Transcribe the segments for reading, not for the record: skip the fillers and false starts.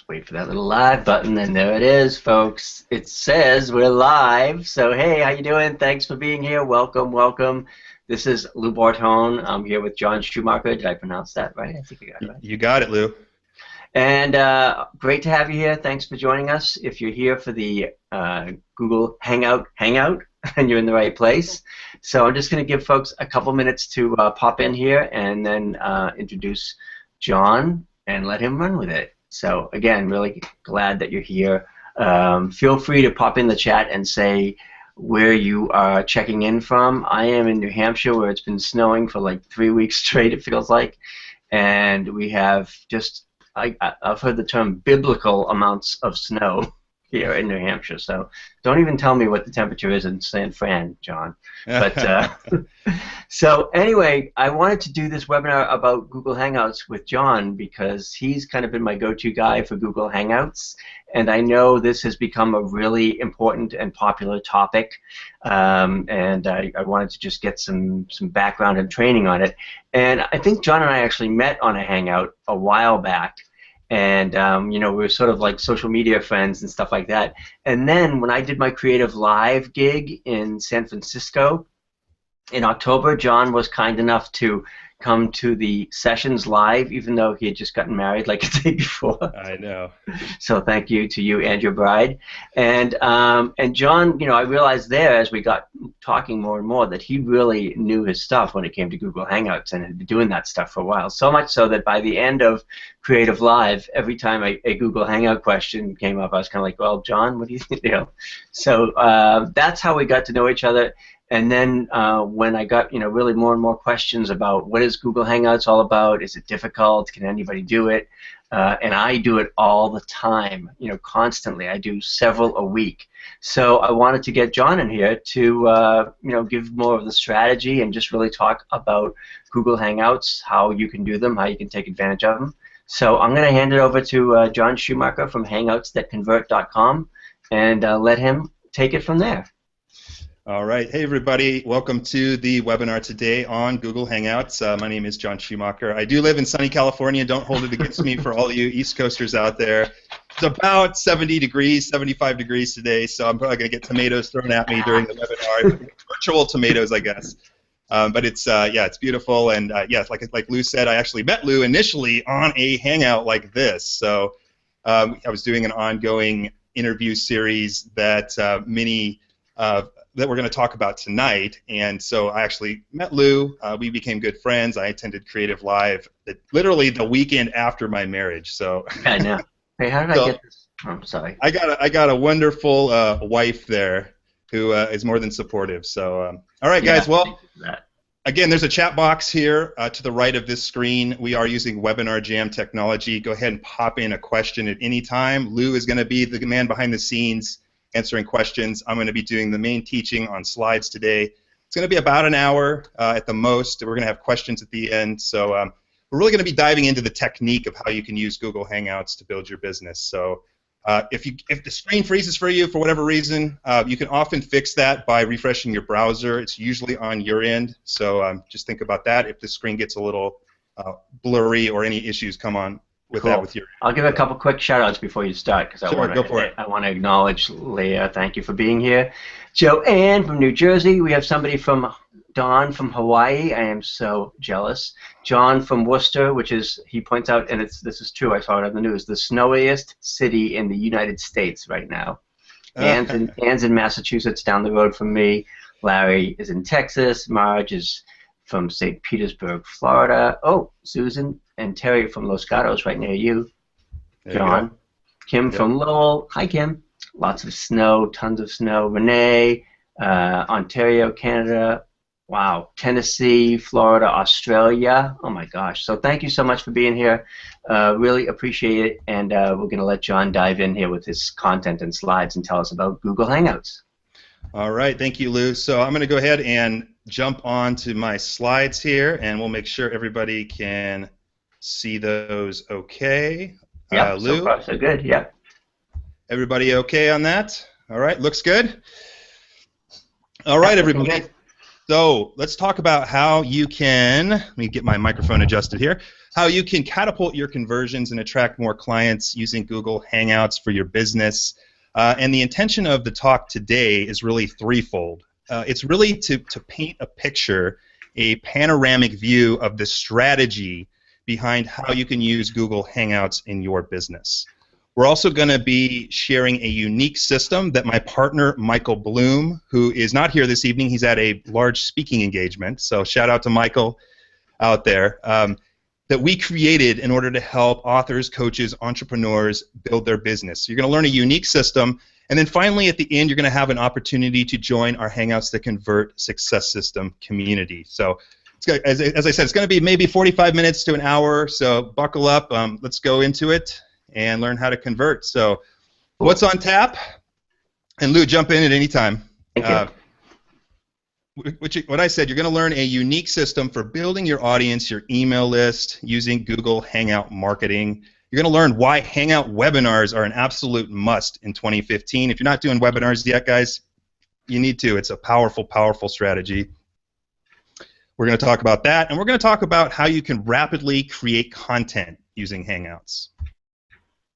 Wait for that little live button, and there it is, folks. It says we're live. So hey, how you doing? Thanks for being here. Welcome, welcome. This is Lou Bartone. I'm here with John Schumacher. Did I pronounce that right? I think I got it right. You got it, Lou. And great to have you here. Thanks for joining us. If you're here for the Google Hangout, and you're in the right place. So I'm just going to give folks a couple minutes to pop in here and then introduce John and let him run with it. So again, really glad that you're here. Feel free to pop in the chat and say where you are checking in from. I am in New Hampshire, where it's been snowing for like 3 weeks straight, it feels like. And we have just, I've heard the term biblical amounts of snow here in New Hampshire. So don't even tell me what the temperature is in San Fran, John. But so anyway, I wanted to do this webinar about Google Hangouts with John because he's kind of been my go-to guy for Google Hangouts, and I know this has become a really important and popular topic, and I wanted to just get some background and training on it. And I think John and I actually met on a Hangout a while back. And you know, we were sort of like social media friends and stuff like that. And then when I did my Creative Live gig in San Francisco in October, John was kind enough to come to the sessions live, even though he had just gotten married like a day before. I know. So thank you to you and your bride. And John, you know, I realized there as we got talking more and more that he really knew his stuff when it came to Google Hangouts and had been doing that stuff for a while. So much so that by the end of Creative Live, every time a Google Hangout question came up, I was kind of like, well, John, what do you think? You know, so that's how we got to know each other. And then when I got, you know, really more and more questions about what is Google Hangouts all about, is it difficult, can anybody do it, and I do it all the time, you know, constantly. I do several a week. So I wanted to get John in here to, you know, give more of the strategy and just really talk about Google Hangouts, how you can do them, how you can take advantage of them. So I'm going to hand it over to John Schumacher from Hangouts.convert.com and let him take it from there. All right. Hey, everybody. Welcome to the webinar today on Google Hangouts. My name is John Schumacher. I do live in sunny California. Don't hold it against me for all you East Coasters out there. It's about 70 degrees, 75 degrees today, so I'm probably going to get tomatoes thrown at me during the webinar. Virtual tomatoes, I guess. But it's, yeah, it's beautiful. And, yeah, like Lou said, I actually met Lou initially on a Hangout like this. So I was doing an ongoing interview series that that we're going to talk about tonight, and so I actually met Lou. We became good friends. I attended Creative Live literally the weekend after my marriage. So I know. Hey, how did I get this? Oh, I'm sorry. I got a wonderful wife there who is more than supportive. So all right, guys. Well, again, there's a chat box here to the right of this screen. We are using Webinar Jam technology. Go ahead and pop in a question at any time. Lou is going to be the man behind the scenes answering questions. I'm going to be doing the main teaching on slides today. It's going to be about an hour at the most. We're going to have questions at the end. So we're really going to be diving into the technique of how you can use Google Hangouts to build your business. So if the screen freezes for you for whatever reason, you can often fix that by refreshing your browser. It's usually on your end. So just think about that. If the screen gets a little blurry or any issues come on with cool. that with your. I'll give a couple quick shout-outs before you start because Sure, go for it. I want to acknowledge Leah. Thank you for being here. Joanne from New Jersey. We have somebody from Don from Hawaii. I am so jealous. John from Worcester, which is, he points out, and this is true, I saw it on the news, the snowiest city in the United States right now. Anne's in Massachusetts down the road from me. Larry is in Texas. Marge is from St. Petersburg, Florida. Oh, Susan and Terry from Los Gatos, right near you. John. Kim from Lowell. Hi, Kim. Lots of snow, tons of snow. Renee, Ontario, Canada. Wow. Tennessee, Florida, Australia. Oh, my gosh. So thank you so much for being here. Really appreciate it. And we're going to let John dive in here with his content and slides and tell us about Google Hangouts. All right. Thank you, Lou. So I'm going to go ahead and jump on to my slides here, and we'll make sure everybody can see those okay. Yeah, Lou? so far so good, yeah. Everybody okay on that? All right, looks good? All right, everybody. So let's talk about how you can, let me get my microphone adjusted here, how you can catapult your conversions and attract more clients using Google Hangouts for your business. And the intention of the talk today is really threefold. It's really to paint a picture, a panoramic view of the strategy behind how you can use Google Hangouts in your business. We're also going to be sharing a unique system that my partner, Michael Bloom, who is not here this evening, he's at a large speaking engagement, so shout out to Michael out there, that we created in order to help authors, coaches, entrepreneurs build their business. So you're going to learn a unique system, and then finally at the end you're going to have an opportunity to join our Hangouts That Convert Success System community. So as I said, it's going to be maybe 45 minutes to an hour, so buckle up. Let's go into it and learn how to convert. So what's on tap? And Lou, jump in at any time. Thank you. What I said, you're going to learn a unique system for building your audience, your email list, using Google Hangout marketing. You're going to learn why Hangout webinars are an absolute must in 2015. If you're not doing webinars yet, guys, you need to. It's a powerful, powerful strategy. We're going to talk about that, and we're going to talk about how you can rapidly create content using Hangouts.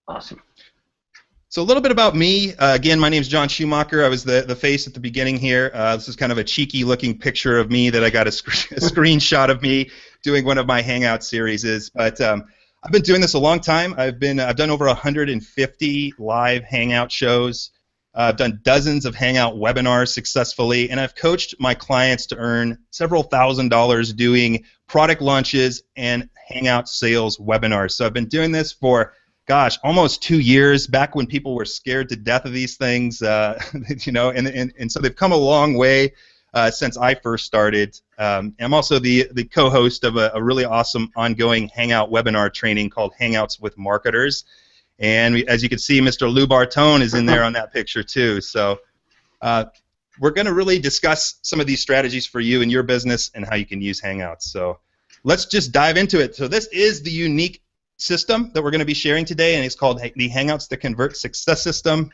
Awesome. So a little bit about me. Again, my name is John Schumacher. I was the face at the beginning here. This is kind of a cheeky-looking picture of me that I got a screenshot of me doing one of my Hangout series. But I've been doing this a long time. I've done over 150 live Hangout shows. I've done dozens of Hangout webinars successfully, and I've coached my clients to earn several $1,000s doing product launches and Hangout sales webinars. So I've been doing this for, gosh, almost 2 years, back when people were scared to death of these things, you know, and so they've come a long way since I first started. I'm also the co-host of a really awesome ongoing Hangout webinar training called Hangouts with Marketers. And as you can see, Mr. Lou Bartone is in there on that picture too. So we're going to really discuss some of these strategies for you in your business and how you can use Hangouts. So let's just dive into it. So this is the unique system that we're going to be sharing today, and it's called the Hangouts That Convert Success System.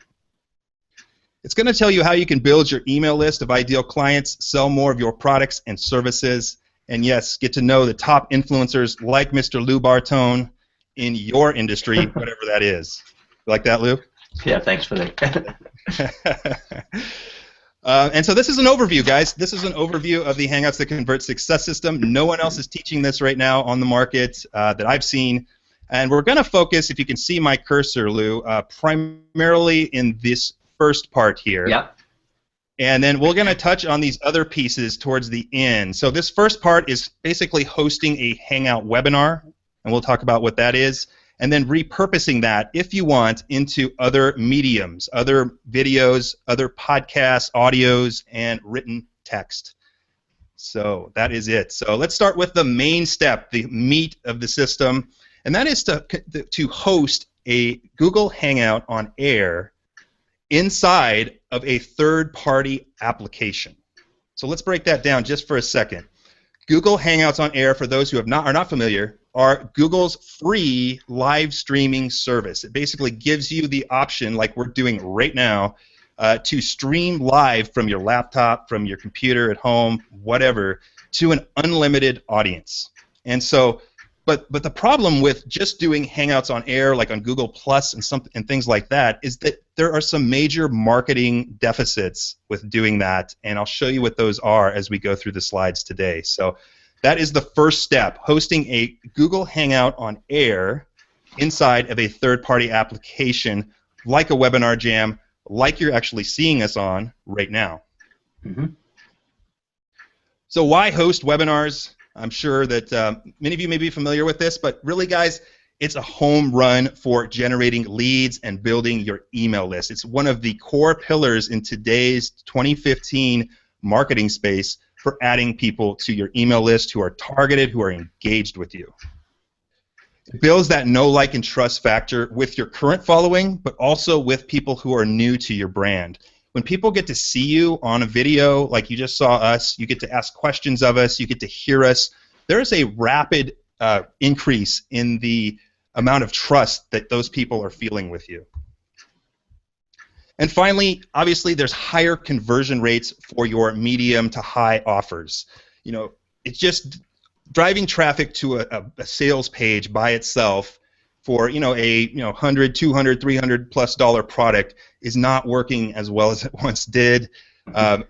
It's going to tell you how you can build your email list of ideal clients, sell more of your products and services, and yes, get to know the top influencers like Mr. Lou Bartone in your industry, whatever that is. You like that, Lou? Yeah, thanks for that. And so this is an overview, guys. This is an overview of the Hangouts That Convert Success System. No one else is teaching this right now on the market that I've seen. And we're going to focus, if you can see my cursor, Lou, primarily in this first part here. Yep. And then we're going to touch on these other pieces towards the end. So this first part is basically hosting a Hangout webinar, and we'll talk about what that is, and then repurposing that, if you want, into other mediums, other videos, other podcasts, audios, and written text. So that is it. So let's start with the main step, the meat of the system, and that is to host a Google Hangout on air inside of a third-party application. So let's break that down just for a second. Google Hangouts on Air, for those who are not familiar, are Google's free live streaming service. It basically gives you the option, like we're doing right now, to stream live from your laptop, from your computer at home, whatever, to an unlimited audience. And so, but the problem with just doing Hangouts on Air, like on Google Plus and things like that, is that there are some major marketing deficits with doing that, and I'll show you what those are as we go through the slides today. So that is the first step, hosting a Google Hangout on Air inside of a third-party application like a Webinar Jam, like you're actually seeing us on right now. Mm-hmm. So why host webinars? I'm sure that many of you may be familiar with this, but really, guys, it's a home run for generating leads and building your email list. It's one of the core pillars in today's 2015 marketing space for adding people to your email list who are targeted, who are engaged with you. It builds that know, like, and trust factor with your current following, but also with people who are new to your brand. When people get to see you on a video like you just saw us, you get to ask questions of us, you get to hear us, there's a rapid increase in the amount of trust that those people are feeling with you. And finally, obviously, there's higher conversion rates for your medium to high offers. You know, it's just driving traffic to a sales page by itself for a $100, $200, $300+ product is not working as well as it once did.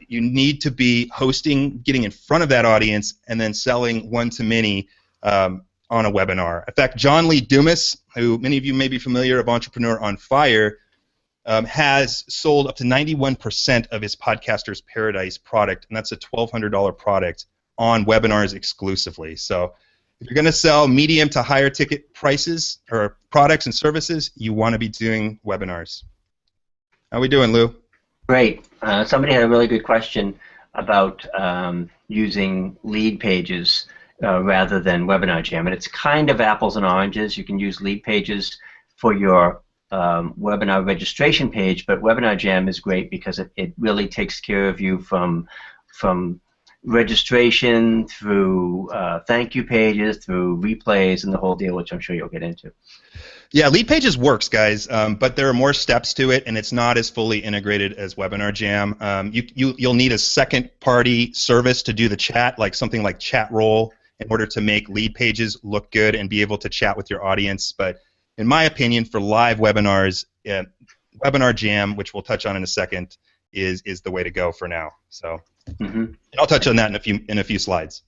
You need to be hosting, getting in front of that audience, and then selling one-to-many on a webinar. In fact, John Lee Dumas, who many of you may be familiar of Entrepreneur on Fire, has sold up to 91% of his Podcaster's Paradise product, and that's a $1,200 product on webinars exclusively. So if you're going to sell medium to higher ticket prices or products and services, you want to be doing webinars. How we doing, Lou? Great. Somebody had a really good question about using lead pages rather than Webinar Jam, and it's kind of apples and oranges. You can use lead pages for your webinar registration page, but Webinar Jam is great because it really takes care of you from registration through thank you pages, through replays, and the whole deal, which I'm sure you'll get into. Yeah, lead pages works, guys, but there are more steps to it, and it's not as fully integrated as Webinar Jam. You'll need a second-party service to do the chat, like something like Chatroll, in order to make lead pages look good and be able to chat with your audience. But in my opinion, for live webinars, Webinar Jam, which we'll touch on in a second, is the way to go for now. So I'll touch on that in a few slides.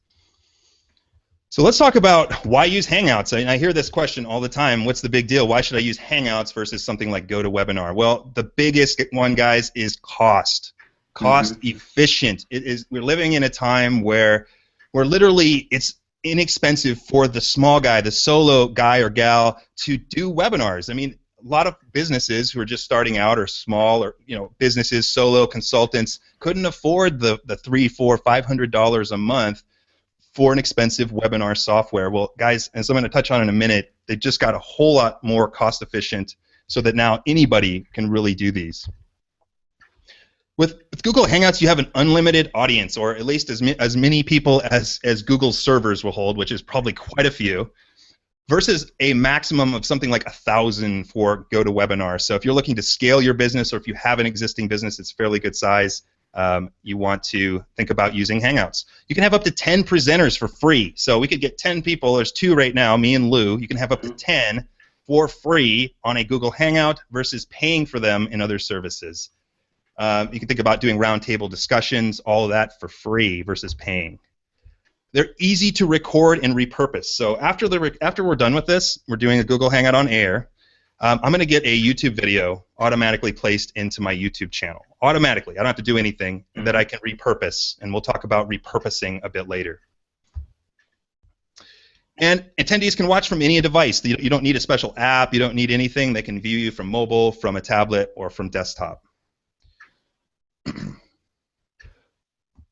So let's talk about why use Hangouts. I hear this question all the time. What's the big deal? Why should I use Hangouts versus something like GoToWebinar? Well, the biggest one, guys, is cost. Cost efficient. We're living in a time where literally it's inexpensive for the small guy, the solo guy or gal, to do webinars. I mean, a lot of businesses who are just starting out, or small, or businesses, solo consultants, couldn't afford the $300, $400, $500 a month for an expensive webinar software. Well, guys, as I'm going to touch on in a minute, they just got a whole lot more cost efficient, so that now anybody can really do these. With Google Hangouts, you have an unlimited audience, or at least as many people as Google's servers will hold, which is probably quite a few, versus a maximum of something like 1,000 for GoToWebinar. So if you're looking to scale your business, or if you have an existing business that's fairly good size, you want to think about using Hangouts. You can have up to 10 presenters for free. So we could get 10 people. There's 2 right now, me and Lou. You can have up to 10 for free on a Google Hangout versus paying for them in other services. You can think about doing roundtable discussions, all of that for free versus paying. They're easy to record and repurpose. So after we're done with this, we're doing a Google Hangout on air. I'm going to get a YouTube video automatically placed into my YouTube channel. Automatically. I don't have to do anything that I can repurpose, and we'll talk about repurposing a bit later. And attendees can watch from any device. You don't need a special app. You don't need anything. They can view you from mobile, from a tablet, or from desktop.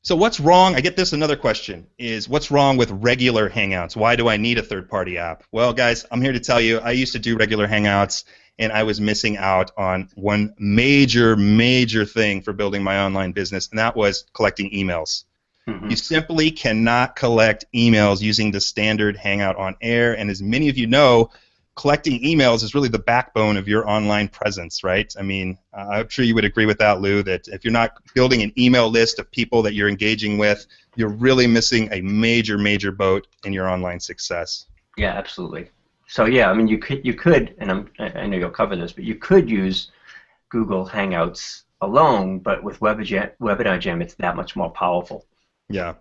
So what's wrong? I get this another question, is what's wrong with regular Hangouts? Why do I need a third-party app? Well, guys, I'm here to tell you, I used to do regular Hangouts, and I was missing out on one major, major thing for building my online business, and that was collecting emails. You simply cannot collect emails using the standard Hangout on air, and as many of you know, collecting emails is really the backbone of your online presence, right? I mean, I'm sure you would agree with that, Lou, that if you're not building an email list of people that you're engaging with, you're really missing a major, major boat in your online success. Yeah, absolutely. So yeah, I mean, you could, and I know you'll cover this, but you could use Google Hangouts alone, but with Webinar Jam, it's that much more powerful. Yeah.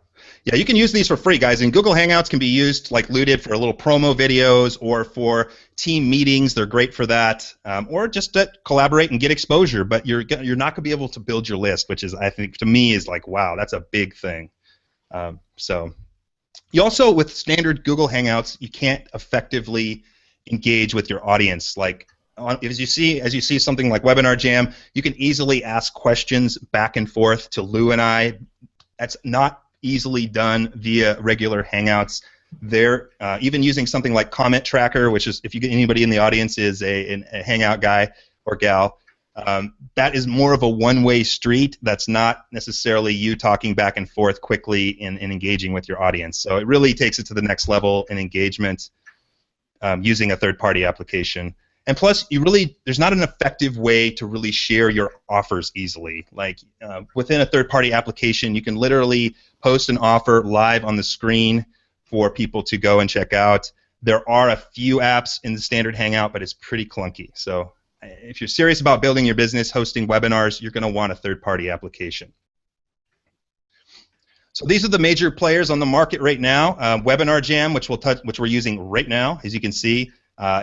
Yeah, you can use these for free, guys, and Google Hangouts can be used, like Lou did, for little promo videos or for team meetings. They're great for that, or just to collaborate and get exposure, but you're not going to be able to build your list, which is, I think, to me, is like, wow, that's a big thing. So you also, with standard Google Hangouts, you can't effectively engage with your audience. Like, as you see something like Webinar Jam, you can easily ask questions back and forth to Lou and I. That's not easily done via regular Hangouts. They're even using something like Comment Tracker, which is, if you get anybody in the audience is a Hangout guy or gal, that is more of a one-way street. That's not necessarily you talking back and forth quickly and engaging with your audience. So it really takes it to the next level in engagement using a third-party application. And plus, there's not an effective way to really share your offers easily. Like within a third-party application, you can literally post an offer live on the screen, for people to go and check out. There are a few apps in the standard Hangout, but it's pretty clunky. So if you're serious about building your business, hosting webinars, you're going to want a third-party application. So these are the major players on the market right now. Webinar Jam, which we're using right now, as you can see,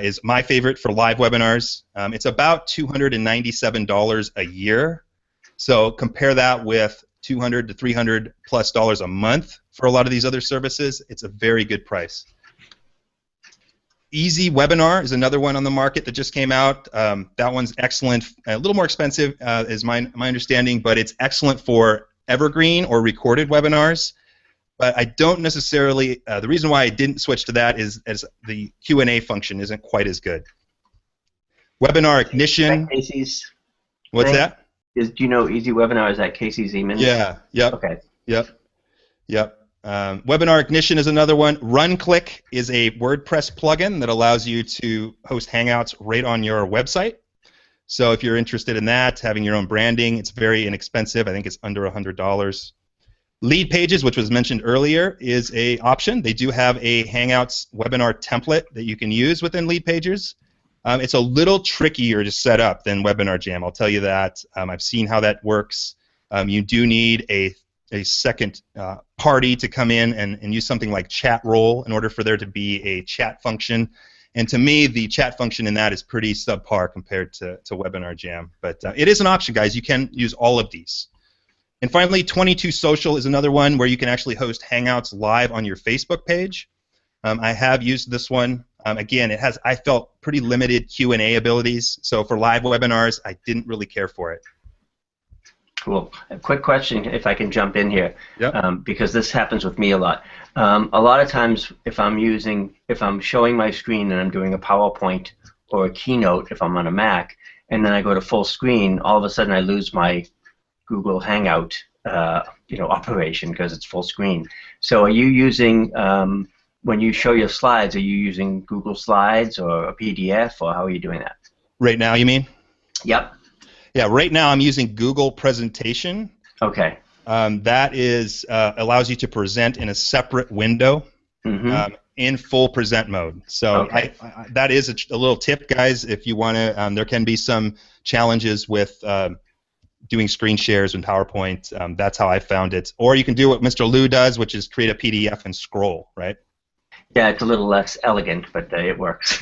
is my favorite for live webinars. It's about $297 a year. So compare that with $200 to $300+ a month for a lot of these other services. It's a very good price. Easy Webinar is another one on the market that just came out. That one's excellent. A little more expensive, is my understanding, but it's excellent for evergreen or recorded webinars. But I don't necessarily. The reason why I didn't switch to that is as the Q&A function isn't quite as good. Webinar Ignition. Casey's. What's that? Do you know Easy Webinar? Is that Casey Zeman? Yeah. Yep. Okay. Yep. Webinar Ignition is another one. RunClick is a WordPress plugin that allows you to host Hangouts right on your website. So if you're interested in that, having your own branding, it's very inexpensive. I think it's under $100. Lead Pages, which was mentioned earlier, is an option. They do have a Hangouts webinar template that you can use within Lead Pages. It's a little trickier to set up than Webinar Jam, I'll tell you that. I've seen how that works. You do need a second party to come in and use something like chat role in order for there to be a chat function. And to me, the chat function in that is pretty subpar compared to Webinar Jam. But it is an option, guys. You can use all of these. And finally, 22 Social is another one where you can actually host Hangouts live on your Facebook page. I have used this one. Again, it has, I felt, pretty limited Q&A abilities. So for live webinars, I didn't really care for it. Cool. A quick question, if I can jump in here, Yep. Because this happens with me a lot. A lot of times, if I'm showing my screen and I'm doing a PowerPoint or a Keynote, if I'm on a Mac, and then I go to full screen, all of a sudden I lose my Google Hangout, operation because it's full screen. So, are you using when you show your slides? Are you using Google Slides or a PDF, or how are you doing that? Right now, you mean? Yep. Yeah, right now I'm using Google Presentation. Okay. That is allows you to present in a separate window in full present mode. So okay. that is a little tip, guys. If you want to, there can be some challenges with doing screen shares in PowerPoint. That's how I found it. Or you can do what Mr. Liu does, which is create a PDF and scroll, right? Yeah, it's a little less elegant, but it works.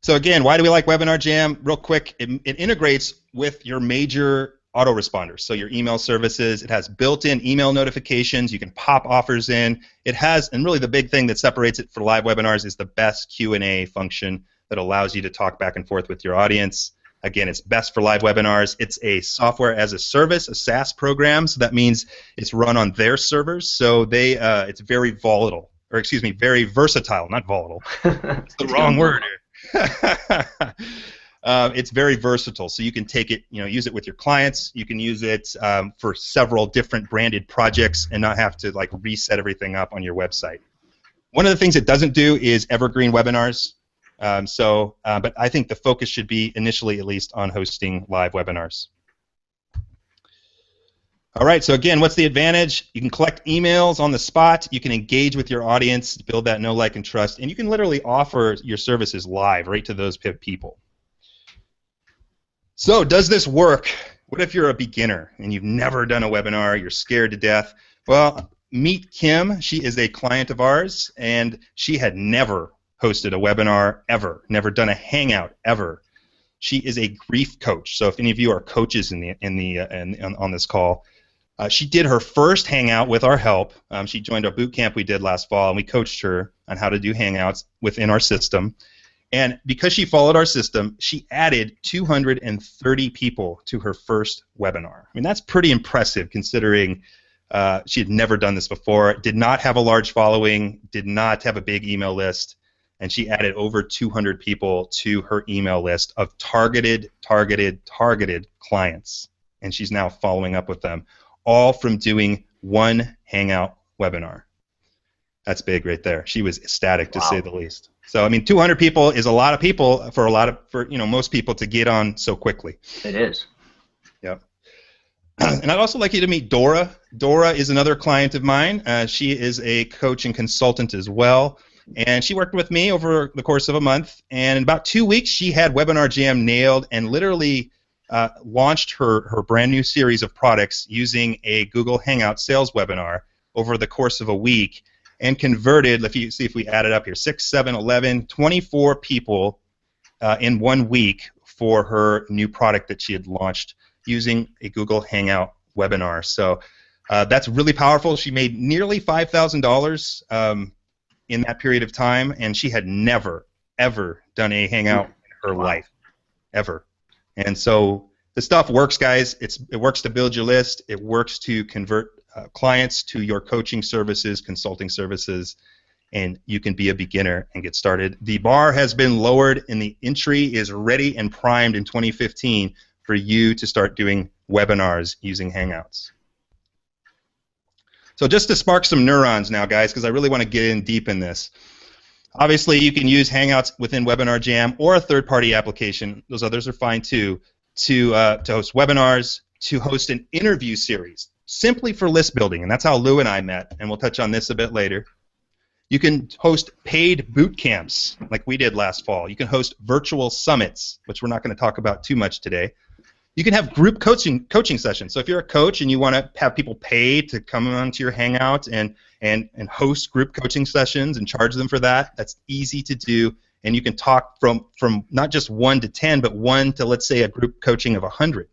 So again, why do we like Webinar Jam? Real quick, it integrates with your major autoresponders, so your email services. It has built-in email notifications. You can pop offers in. It has, and really the big thing that separates it for live webinars is the best Q&A function that allows you to talk back and forth with your audience. Again, it's best for live webinars. It's a software as a service, a SaaS program, so that means it's run on their servers. So it's very volatile, or excuse me, very versatile, not volatile. It's the wrong word. It's very versatile, so you can take it, use it with your clients. You can use it for several different branded projects and not have to reset everything up on your website. One of the things it doesn't do is evergreen webinars. But I think the focus should be initially, at least, on hosting live webinars. All right, so again, what's the advantage? You can collect emails on the spot. You can engage with your audience, build that know, like, and trust, and you can literally offer your services live right to those people. So does this work? What if you're a beginner and you've never done a webinar, you're scared to death? Well, meet Kim. She is a client of ours, and she had never hosted a webinar ever, never done a Hangout ever. She is a grief coach. So if any of you are coaches on this call, she did her first Hangout with our help. She joined our boot camp we did last fall, and we coached her on how to do Hangouts within our system. And because she followed our system, she added 230 people to her first webinar. I mean, that's pretty impressive considering she had never done this before, did not have a large following, did not have a big email list, and she added over 200 people to her email list of targeted clients. And she's now following up with them, all from doing one Hangout webinar. That's big right there. She was ecstatic, to say the least. So I mean, 200 people is a lot of people for most people to get on so quickly. It is. Yep. And I'd also like you to meet Dora. Dora is another client of mine. She is a coach and consultant as well. And she worked with me over the course of a month. And in about 2 weeks, she had Webinar Jam nailed and literally launched her brand new series of products using a Google Hangout sales webinar over the course of a week, and converted, if you see if we add it up here, 6, 7, 11, 24 people in 1 week for her new product that she had launched using a Google Hangout webinar. So that's really powerful. She made nearly $5,000 in that period of time, and she had never, ever done a Hangout in her life, ever. And so the stuff works, guys. It works to build your list. It works to convert clients to your coaching services, consulting services, and you can be a beginner and get started. The bar has been lowered, and the entry is ready and primed in 2015 for you to start doing webinars using Hangouts. So just to spark some neurons now, guys, because I really want to get in deep in this. Obviously, you can use Hangouts within Webinar Jam or a third-party application. Those others are fine too. To host webinars, to host an interview series, simply for list building, and that's how Lou and I met, and we'll touch on this a bit later. You can host paid boot camps, like we did last fall. You can host virtual summits, which we're not going to talk about too much today. You can have group coaching sessions. So if you're a coach and you want to have people pay to come onto your Hangout and host group coaching sessions and charge them for that, that's easy to do. And you can talk from not just 1 to 10, but 1 to, let's say, a group coaching of 100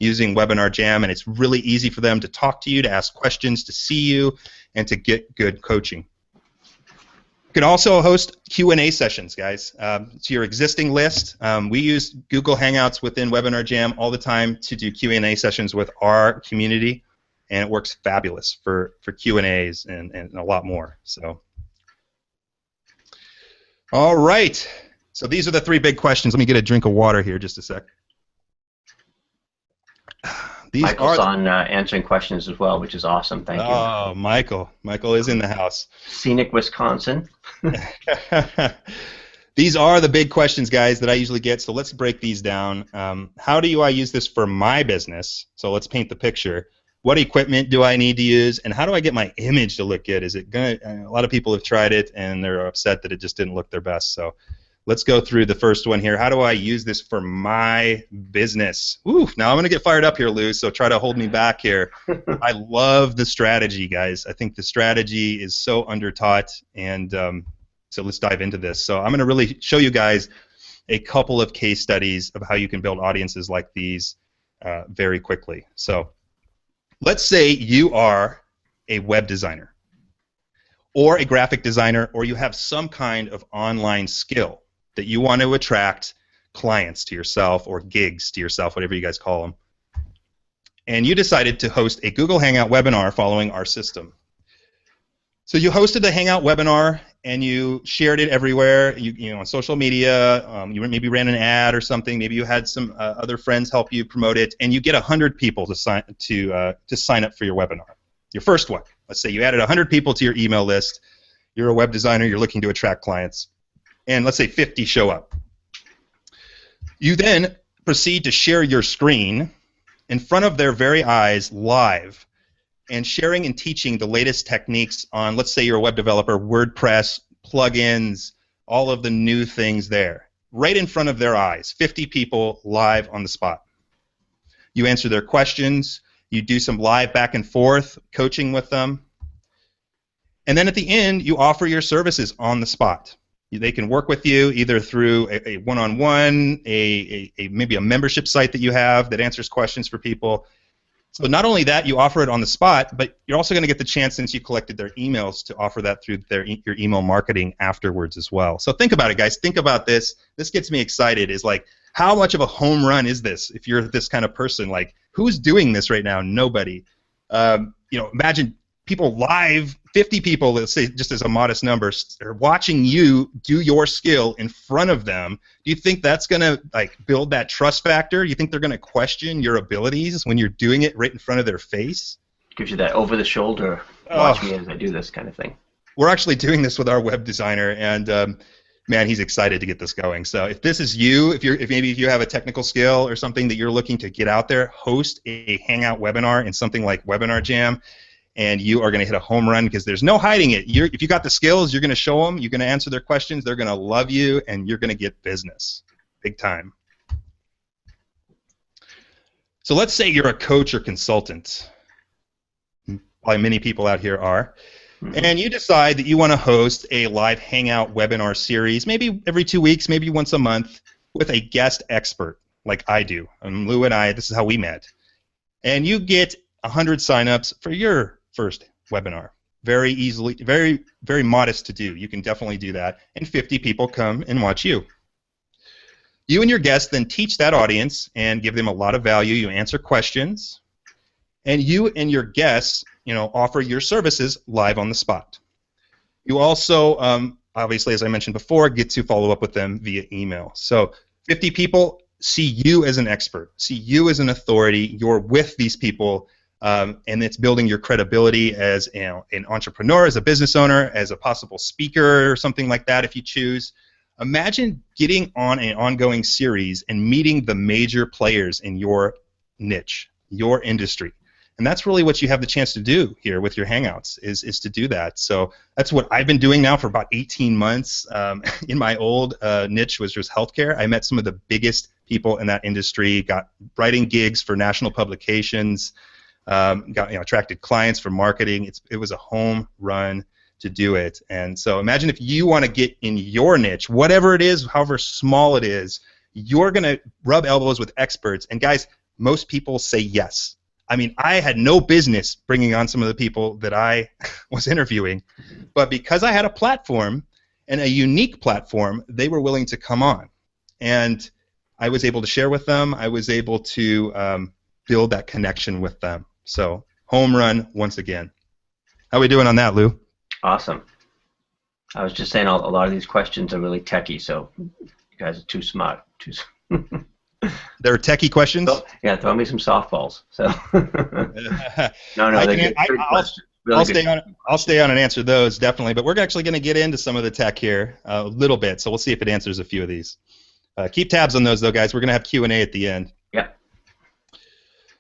using Webinar Jam. And it's really easy for them to talk to you, to ask questions, to see you, and to get good coaching. You can also host Q&A sessions, guys. To your existing list, we use Google Hangouts within Webinar Jam all the time to do Q&A sessions with our community, and it works fabulous for Q&As and a lot more. So, all right. So these are the 3 big questions. Let me get a drink of water here just a sec. Michael's on answering questions as well, which is awesome. Thank you. Oh, Michael. Michael is in the house. Scenic Wisconsin. These are the big questions, guys, that I usually get, so let's break these down. How do I use this for my business? So let's paint the picture. What equipment do I need to use, and how do I get my image to look good? Is it gonna? A lot of people have tried it, and they're upset that it just didn't look their best. So let's go through the first one here. How do I use this for my business? Ooh, now I'm going to get fired up here, Lou, so try to hold me back here. I love the strategy, guys. I think the strategy is so under-taught, and so let's dive into this. So I'm going to really show you guys a couple of case studies of how you can build audiences like these very quickly. So let's say you are a web designer or a graphic designer, or you have some kind of online skill that you want to attract clients to yourself or gigs to yourself, whatever you guys call them. And you decided to host a Google Hangout webinar following our system. So you hosted the Hangout webinar and you shared it everywhere, you know, on social media, you maybe ran an ad or something, maybe you had some other friends help you promote it, and you get 100 people to sign up for your webinar. Your first one. Let's say you added 100 people to your email list, you're a web designer, you're looking to attract clients, and let's say 50 show up. You then proceed to share your screen in front of their very eyes live, and sharing and teaching the latest techniques on, let's say you're a web developer, WordPress, plugins, all of the new things there, right in front of their eyes, 50 people live on the spot. You answer their questions, you do some live back and forth coaching with them, and then at the end you offer your services on the spot. They can work with you either through a one-on-one, maybe a membership site that you have that answers questions for people. So not only that, you offer it on the spot, but you're also going to get the chance, since you collected their emails, to offer that through your email marketing afterwards as well. So think about it, guys. Think about this. This gets me excited. Is like, how much of a home run is this if you're this kind of person? Like, who's doing this right now? Nobody. You know, imagine people live, 50 people, let's say, just as a modest number, are watching you do your skill in front of them. Do you think that's going to like build that trust factor? You think they're going to question your abilities when you're doing it right in front of their face? Gives you that over-the-shoulder, watch me as I do this kind of thing. We're actually doing this with our web designer, and man, he's excited to get this going. So if this is you, if maybe you have a technical skill or something that you're looking to get out there, host a Hangout webinar in something like Webinar Jam, and you are going to hit a home run because there's no hiding it. If you got the skills, you're going to show them, you're going to answer their questions, they're going to love you, and you're going to get business. Big time. So let's say you're a coach or consultant. Probably many people out here are. And you decide that you want to host a live Hangout webinar series, maybe every 2 weeks, maybe once a month, with a guest expert like I do. And Lou and I, this is how we met. And you get 100 signups for your first webinar. Very easily, very, very modest to do. You can definitely do that. And 50 people come and watch you. You and your guests then teach that audience and give them a lot of value. You answer questions. And you and your guests, offer your services live on the spot. You also, obviously, as I mentioned before, get to follow up with them via email. So 50 people see you as an expert, see you as an authority. You're with these people, and it's building your credibility as an entrepreneur, as a business owner, as a possible speaker or something like that if you choose. Imagine getting on an ongoing series and meeting the major players in your niche, your industry. And that's really what you have the chance to do here with your Hangouts, is to do that. So that's what I've been doing now for about 18 months. In my old niche was just healthcare. I met some of the biggest people in that industry, got writing gigs for national publications, attracted clients for marketing. It was a home run to do it. And so imagine if you want to get in your niche, whatever it is, however small it is, you're going to rub elbows with experts. And guys, most people say yes. I mean, I had no business bringing on some of the people that I was interviewing, but because I had a platform, and a unique platform, they were willing to come on. And I was able to share with them. I was able to build that connection with them. So, home run once again. How are we doing on that, Lou? Awesome. I was just saying a lot of these questions are really techie, so you guys are too smart. There are techie questions? So, yeah, throw me some softballs. So. No, I'll stay on and answer those, definitely. But we're actually going to get into some of the tech here a little bit, so we'll see if it answers a few of these. Keep tabs on those, though, guys. We're going to have Q&A at the end. Yeah.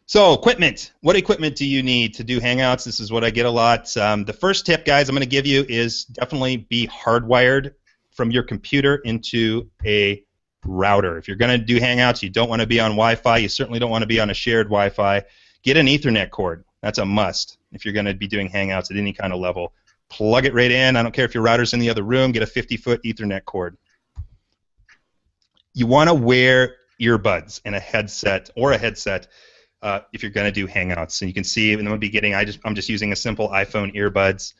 So, equipment. What equipment do you need to do Hangouts? This is what I get a lot. The first tip, guys, I'm going to give you is definitely be hardwired from your computer into a router. If you're going to do Hangouts, you don't want to be on Wi-Fi. You certainly don't want to be on a shared Wi-Fi. Get an Ethernet cord. That's a must if you're going to be doing Hangouts at any kind of level. Plug it right in. I don't care if your router's in the other room. Get a 50-foot Ethernet cord. You want to wear earbuds and a headset if you're going to do Hangouts. And you can see in the beginning, I'm just using a simple iPhone earbud.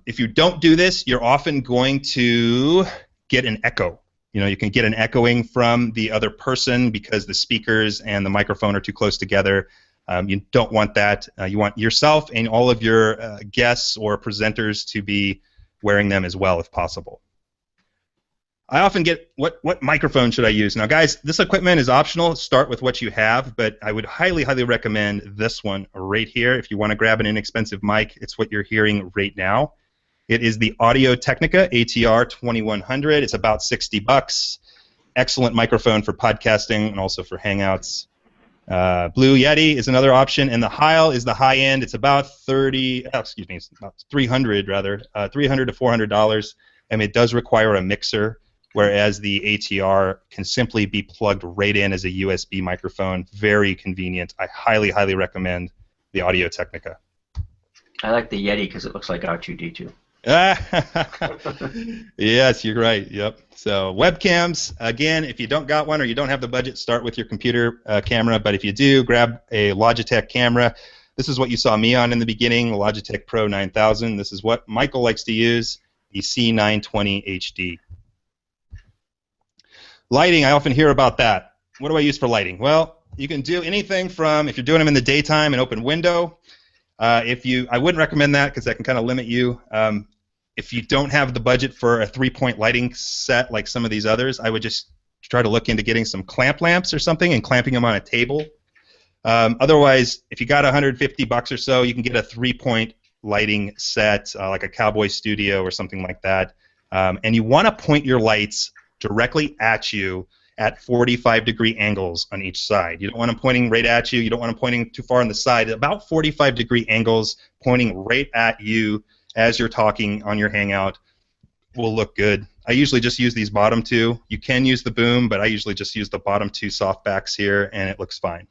If you don't do this, you're often going to get an echo. You can get an echoing from the other person because the speakers and the microphone are too close together. You don't want that. You want yourself and all of your guests or presenters to be wearing them as well if possible. I often get, what microphone should I use? Now, guys, this equipment is optional. Start with what you have, but I would highly, highly recommend this one right here. If you want to grab an inexpensive mic, it's what you're hearing right now. It is the Audio-Technica ATR 2100. It's about $60. Excellent microphone for podcasting and also for Hangouts. Blue Yeti is another option, and the Heil is the high end. It's about $300 to $400, and it does require a mixer, whereas the ATR can simply be plugged right in as a USB microphone. Very convenient. I highly, highly recommend the Audio-Technica. I like the Yeti because it looks like R2-D2. Yes, you're right. Yep. So webcams, again, if you don't got one or you don't have the budget, start with your computer camera. But if you do, grab a Logitech camera. This is what you saw me on in the beginning, the Logitech Pro 9000. This is what Michael likes to use, the C920 HD. Lighting, I often hear about that. What do I use for lighting? Well, you can do anything from, if you're doing them in the daytime, an open window. I wouldn't recommend that because that can kind of limit you. If you don't have the budget for a 3-point lighting set like some of these others, I would just try to look into getting some clamp lamps or something and clamping them on a table. Otherwise, if you got $150 or so, you can get a 3-point lighting set like a Cowboy Studio or something like that. And you want to point your lights directly at you at 45-degree angles on each side. You don't want them pointing right at you. You don't want them pointing too far on the side. About 45-degree angles pointing right at you as you're talking on your Hangout will look good. I usually just use these bottom two. You can use the boom, but I usually just use the bottom two softbacks here, and it looks fine.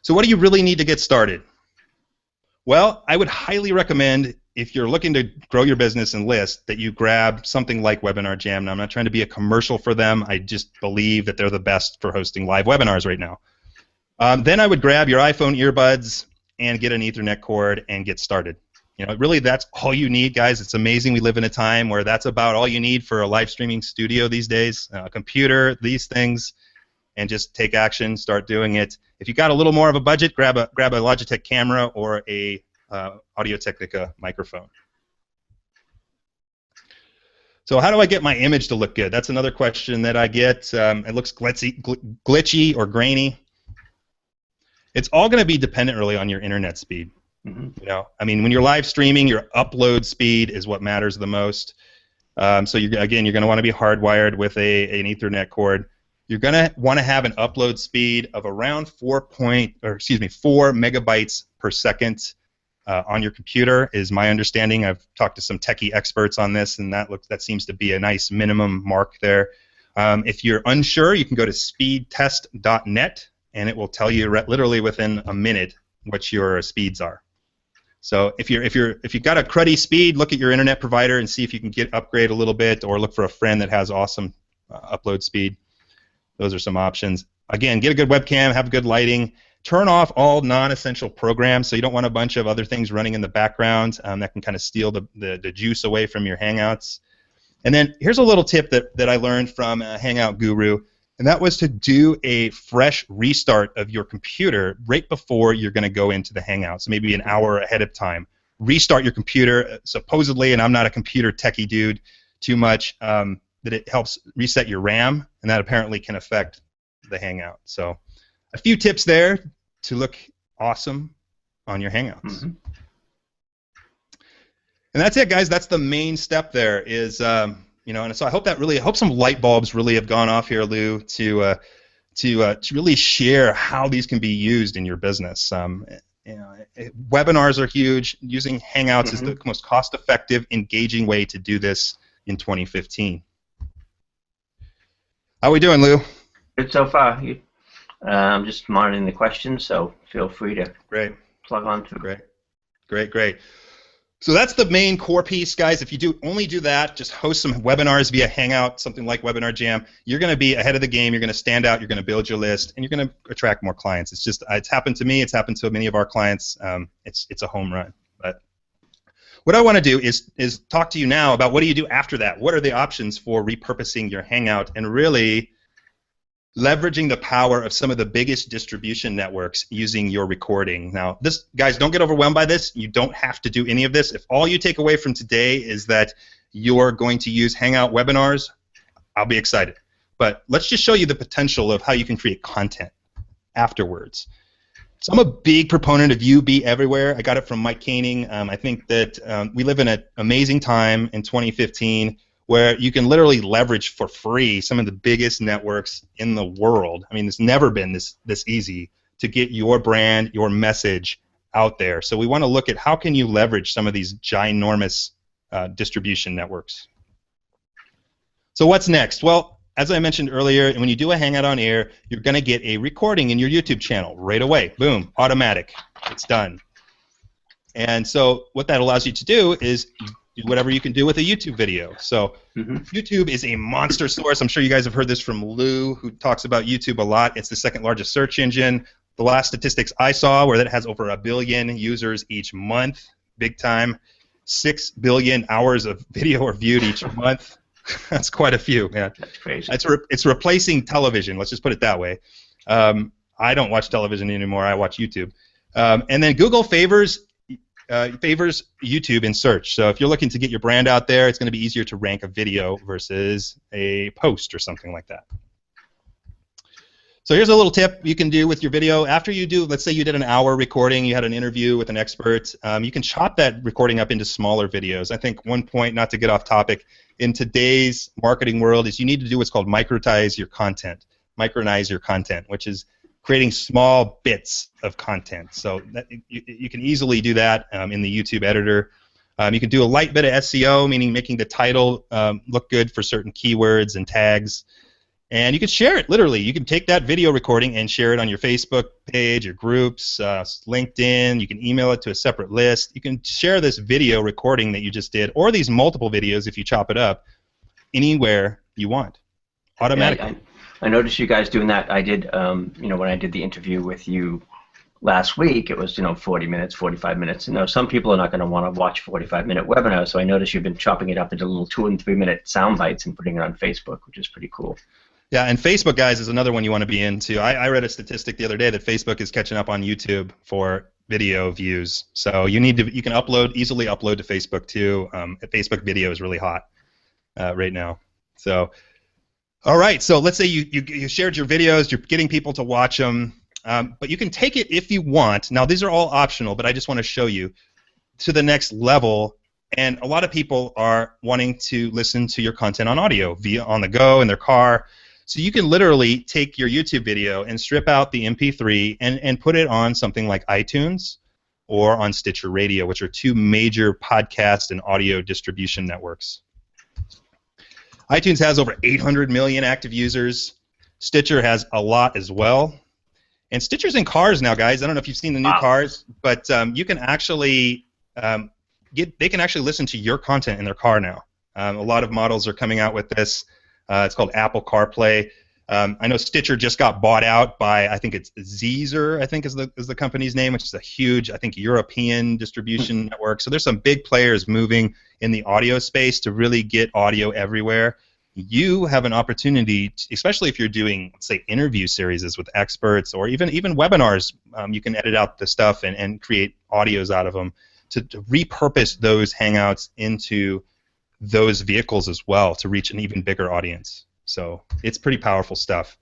So what do you really need to get started? Well, I would highly recommend, if you're looking to grow your business and list, that you grab something like Webinar Jam. Now, I'm not trying to be a commercial for them. I just believe that they're the best for hosting live webinars right now. Then I would grab your iPhone earbuds and get an Ethernet cord and get started. You know, really, that's all you need, guys. It's amazing we live in a time where that's about all you need for a live streaming studio these days. A computer, these things, and just take action, start doing it. If you got a little more of a budget, grab a Logitech camera or a Audio-Technica microphone. So how do I get my image to look good? That's another question that I get. It looks glitchy or grainy. It's all going to be dependent really on your internet speed. You know, I mean, when you're live streaming, your upload speed is what matters the most. So you're going to want to be hardwired with an Ethernet cord. You're going to want to have an upload speed of around 4 megabytes per second on your computer, is my understanding. I've talked to some techie experts on this, and that seems to be a nice minimum mark there. If you're unsure, you can go to speedtest.net, and it will tell you literally within a minute what your speeds are. So if you've got a cruddy speed, look at your internet provider and see if you can upgrade a little bit, or look for a friend that has awesome upload speed. Those are some options. Again, get a good webcam, have good lighting. Turn off all non-essential programs, so you don't want a bunch of other things running in the background that can kind of steal the juice away from your Hangouts. And then here's a little tip that I learned from a Hangout guru, and that was to do a fresh restart of your computer right before you're going to go into the Hangout, so maybe an hour ahead of time. Restart your computer, supposedly, and I'm not a computer techie dude too much, that it helps reset your RAM, and that apparently can affect the Hangout. So a few tips there to look awesome on your Hangouts. And that's it, guys. That's the main step there is, you know, and so I hope some light bulbs really have gone off here, Lou, to really share how these can be used in your business. You know, webinars are huge. Using Hangouts is the most cost-effective, engaging way to do this in 2015. How are we doing, Lou? Good so far. I'm just monitoring the questions, so feel free to plug on through. Great. So that's the main core piece, guys. If you only do that, just host some webinars via Hangout, something like Webinar Jam, you're going to be ahead of the game. You're going to stand out. You're going to build your list, and you're going to attract more clients. It's happened to me. It's happened to many of our clients. It's a home run. But what I want to do is talk to you now about what do you do after that. What are the options for repurposing your Hangout and really leveraging the power of some of the biggest distribution networks using your recording. Now, guys, don't get overwhelmed by this. You don't have to do any of this. If all you take away from today is that you're going to use Hangout webinars, I'll be excited. But let's just show you the potential of how you can create content afterwards. So I'm a big proponent of You Be Everywhere. I got it from Mike Koenig. I think that we live in an amazing time in 2015 where you can literally leverage for free some of the biggest networks in the world. I mean, it's never been this easy to get your brand, your message out there. So we want to look at how can you leverage some of these ginormous distribution networks. So what's next? Well, as I mentioned earlier, when you do a Hangout on air, you're going to get a recording in your YouTube channel right away. Boom, automatic. It's done. And so what that allows you to do is do whatever you can do with a YouTube video. So YouTube is a monster source. I'm sure you guys have heard this from Lou, who talks about YouTube a lot. It's the second largest search engine. The last statistics I saw were that it has over 1 billion users each month, big time. 6 billion hours of video are viewed each month. That's quite a few, man. That's crazy. It's replacing television. Let's just put it that way. I don't watch television anymore. I watch YouTube. And then Google favors YouTube in search. So if you're looking to get your brand out there, it's going to be easier to rank a video versus a post or something like that. So here's a little tip you can do with your video. After you do, let's say you did an hour recording, you had an interview with an expert, you can chop that recording up into smaller videos. I think one point, not to get off topic, in today's marketing world is you need to do what's called microtize your content. Micronize your content, which is creating small bits of content. So that, you can easily do that in the YouTube editor. You can do a light bit of SEO, meaning making the title look good for certain keywords and tags. And you can share it, literally. You can take that video recording and share it on your Facebook page, your groups, LinkedIn. You can email it to a separate list. You can share this video recording that you just did, or these multiple videos if you chop it up, anywhere you want, automatically. Yeah, I noticed you guys doing that. I did, you know, when I did the interview with you last week, it was, you know, 40 minutes, 45 minutes. You know, some people are not going to want to watch 45-minute webinars, so I noticed you've been chopping it up into little 2- and 3-minute sound bites and putting it on Facebook, which is pretty cool. Yeah, and Facebook, guys, is another one you want to be into. I read a statistic the other day that Facebook is catching up on YouTube for video views. So you can easily upload to Facebook too. Facebook video is really hot right now. So, all right. So let's say you shared your videos, you're getting people to watch them, but you can take it if you want. Now these are all optional, but I just want to show you to the next level. And a lot of people are wanting to listen to your content on audio, via on the go in their car. So you can literally take your YouTube video and strip out the MP3 and put it on something like iTunes or on Stitcher Radio, which are two major podcast and audio distribution networks. iTunes has over 800 million active users. Stitcher has a lot as well. And Stitcher's in cars now, guys. I don't know if you've seen the new cars, but you can actually they can actually listen to your content in their car now. A lot of models are coming out with this. It's called Apple CarPlay. I know Stitcher just got bought out by, I think it's Zeezer, I think is the company's name, which is a huge, I think, European distribution network. So there's some big players moving in the audio space to really get audio everywhere. You have an opportunity, especially if you're doing, say, interview series with experts or even webinars. You can edit out the stuff and create audios out of them to repurpose those Hangouts into those vehicles as well to reach an even bigger audience. So it's pretty powerful stuff.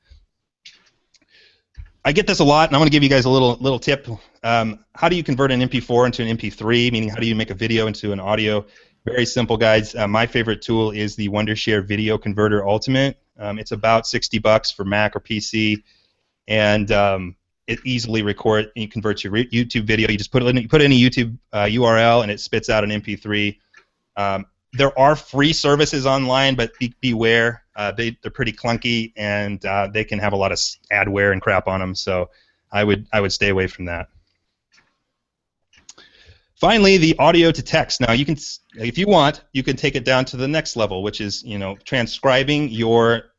I get this a lot, and I'm going to give you guys a little tip. How do you convert an MP4 into an MP3, meaning how do you make a video into an audio? Very simple, guys. My favorite tool is the Wondershare Video Converter Ultimate. It's about $60 for Mac or PC, and it easily converts your YouTube video. You just put in a YouTube URL, and it spits out an MP3. There are free services online, but beware. They're pretty clunky, and they can have a lot of adware and crap on them. So I would stay away from that. Finally, the audio to text. Now you can, if you want, you can take it down to the next level, which is transcribing your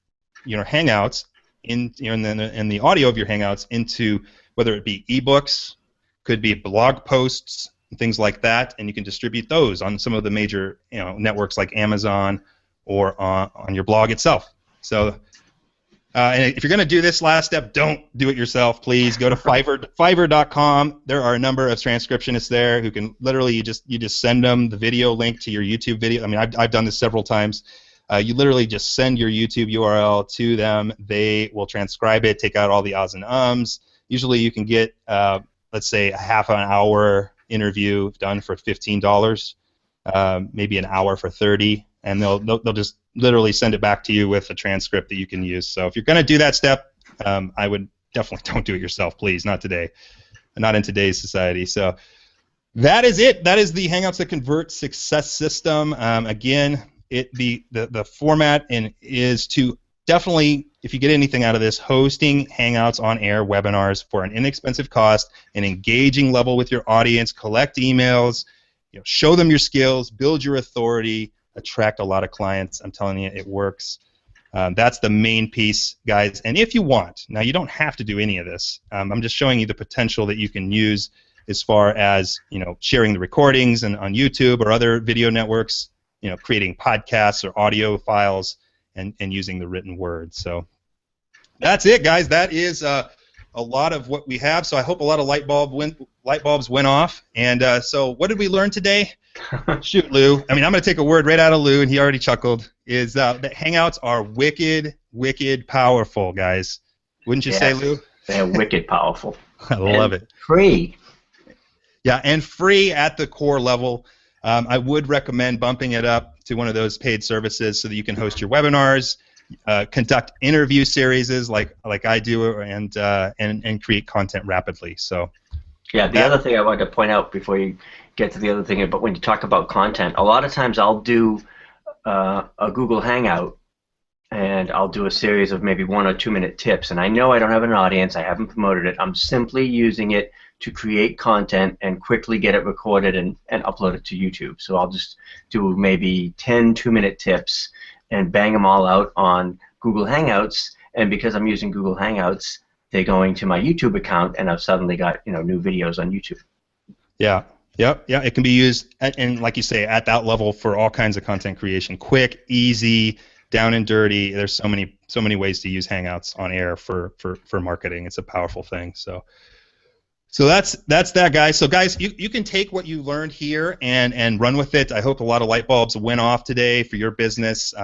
Hangouts in the audio of your Hangouts into whether it be ebooks, could be blog posts, and things like that, and you can distribute those on some of the major networks like Amazon or on your blog itself. So, and if you're going to do this last step, don't do it yourself. Please go to Fiverr.com. There are a number of transcriptionists there who can literally you just send them the video link to your YouTube video. I mean, I've done this several times. You literally just send your YouTube URL to them. They will transcribe it, take out all the ahs and ums. Usually, you can get let's say a half an hour interview done for $15, maybe an hour for $30, and they'll just literally send it back to you with a transcript that you can use. So if you're going to do that step, I would definitely don't do it yourself, please. Not today, not in today's society. So that is it. That is the Hangouts That Convert success system. Again, the format is to definitely, if you get anything out of this, hosting Hangouts on air webinars for an inexpensive cost, an engaging level with your audience, collect emails, show them your skills, build your authority, attract a lot of clients. I'm telling you, it works. That's the main piece, guys. And if you want, now you don't have to do any of this. I'm just showing you the potential that you can use as far as sharing the recordings and on YouTube or other video networks, creating podcasts or audio files, and using the written word. So that's it, guys. That is a lot of what we have. So I hope a lot of light bulbs went off. And so what did we learn today? Shoot, Lou. I mean, I'm going to take a word right out of Lou, and he already chuckled. Is that Hangouts are wicked, wicked powerful, guys. Wouldn't you say, Lou? They're wicked powerful. I love it. Free. Yeah, and free at the core level. I would recommend bumping it up to one of those paid services so that you can host your webinars, conduct interview series like I do, and create content rapidly. So. Yeah, the other thing I wanted to point out before you get to the other thing, but when you talk about content, a lot of times I'll do a Google Hangout, and I'll do a series of maybe 1 or 2 minute tips, and I know I don't have an audience, I haven't promoted it, I'm simply using it to create content and quickly get it recorded and upload it to YouTube. So I'll just do maybe 10 2-minute tips and bang them all out on Google Hangouts, and because I'm using Google Hangouts, they're going to my YouTube account, and I've suddenly got new videos on YouTube. Yeah, yeah. It can be used, and like you say, at that level for all kinds of content creation. Quick, easy, down and dirty. There's so many ways to use Hangouts on air for marketing. It's a powerful thing. So that's that, guys. So guys, you can take what you learned here and run with it. I hope a lot of light bulbs went off today for your business.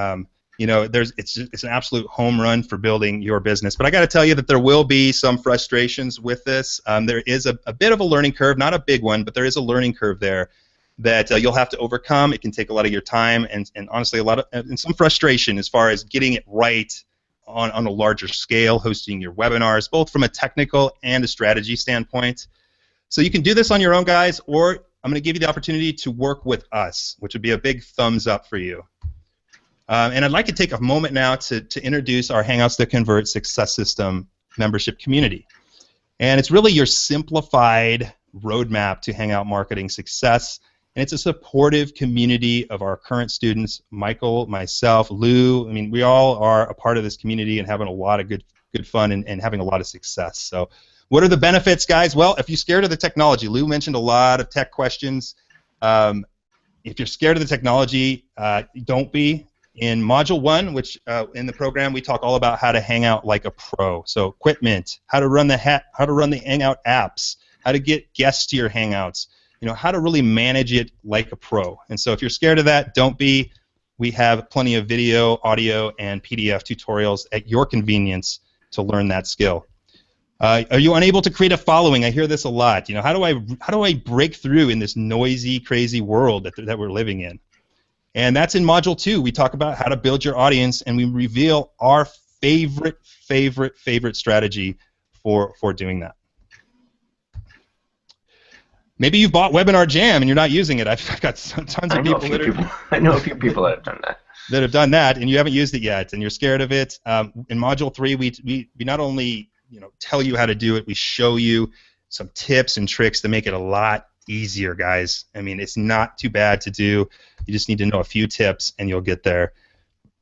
It's an absolute home run for building your business. But I got to tell you that there will be some frustrations with this. There is a bit of a learning curve, not a big one, but there is a learning curve there that you'll have to overcome. It can take a lot of your time and honestly and some frustration as far as getting it right on a larger scale, hosting your webinars, both from a technical and a strategy standpoint. So you can do this on your own, guys, or I'm going to give you the opportunity to work with us, which would be a big thumbs up for you. And I'd like to take a moment now to introduce our Hangouts That Convert Success System membership community. And it's really your simplified roadmap to Hangout marketing success. And it's a supportive community of our current students, Michael, myself, Lou. I mean, we all are a part of this community and having a lot of good fun and having a lot of success. So what are the benefits, guys? Well, if you're scared of the technology, Lou mentioned a lot of tech questions. If you're scared of the technology, don't be. In Module 1, which in the program we talk all about how to hang out like a pro. So equipment, how to run the Hangout apps, how to get guests to your Hangouts, how to really manage it like a pro. And so if you're scared of that, don't be. We have plenty of video, audio, and PDF tutorials at your convenience to learn that skill. Are you unable to create a following? I hear this a lot. How do I break through in this noisy, crazy world that we're living in? And that's in Module 2. We talk about how to build your audience, and we reveal our favorite strategy for doing that. Maybe you've bought Webinar Jam and you're not using it. I've got tons of people. I know a few people that have done that. That have done that, and you haven't used it yet, and you're scared of it. In Module 3, we not only tell you how to do it, we show you some tips and tricks to make it a lot easier, guys. I mean, it's not too bad to do. You just need to know a few tips, and you'll get there.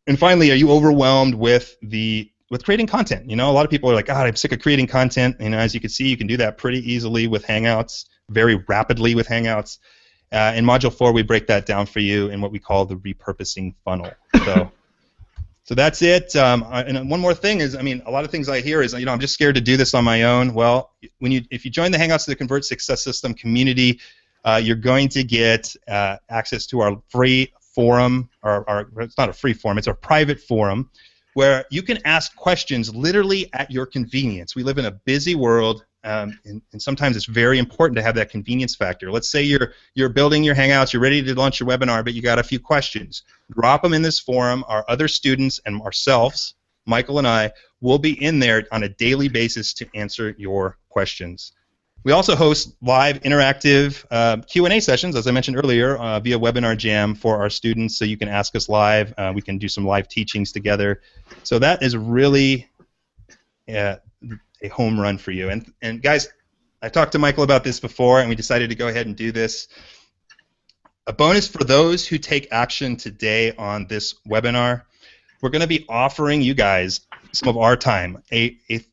And finally, are you overwhelmed with creating content? A lot of people are like, God, I'm sick of creating content. As you can see, you can do that pretty easily with Hangouts, very rapidly with Hangouts. In Module 4, we break that down for you in what we call the repurposing funnel. So that's it. And one more thing is, a lot of things I hear is, I'm just scared to do this on my own. Well, if you join the Hangouts to the Convert Success System community, you're going to get access to our free forum, or it's not a free forum, it's a private forum, where you can ask questions literally at your convenience. We live in a busy world, and sometimes it's very important to have that convenience factor. Let's say you're building your Hangouts, you're ready to launch your webinar, but you got a few questions. Drop them in this forum. Our other students and ourselves, Michael and I, will be in there on a daily basis to answer your questions. We also host live interactive Q&A sessions, as I mentioned earlier, via Webinar Jam for our students, so you can ask us live. We can do some live teachings together. So that is really a home run for you. And guys, I talked to Michael about this before, and we decided to go ahead and do this. A bonus for those who take action today on this webinar, we're going to be offering you guys some of our time.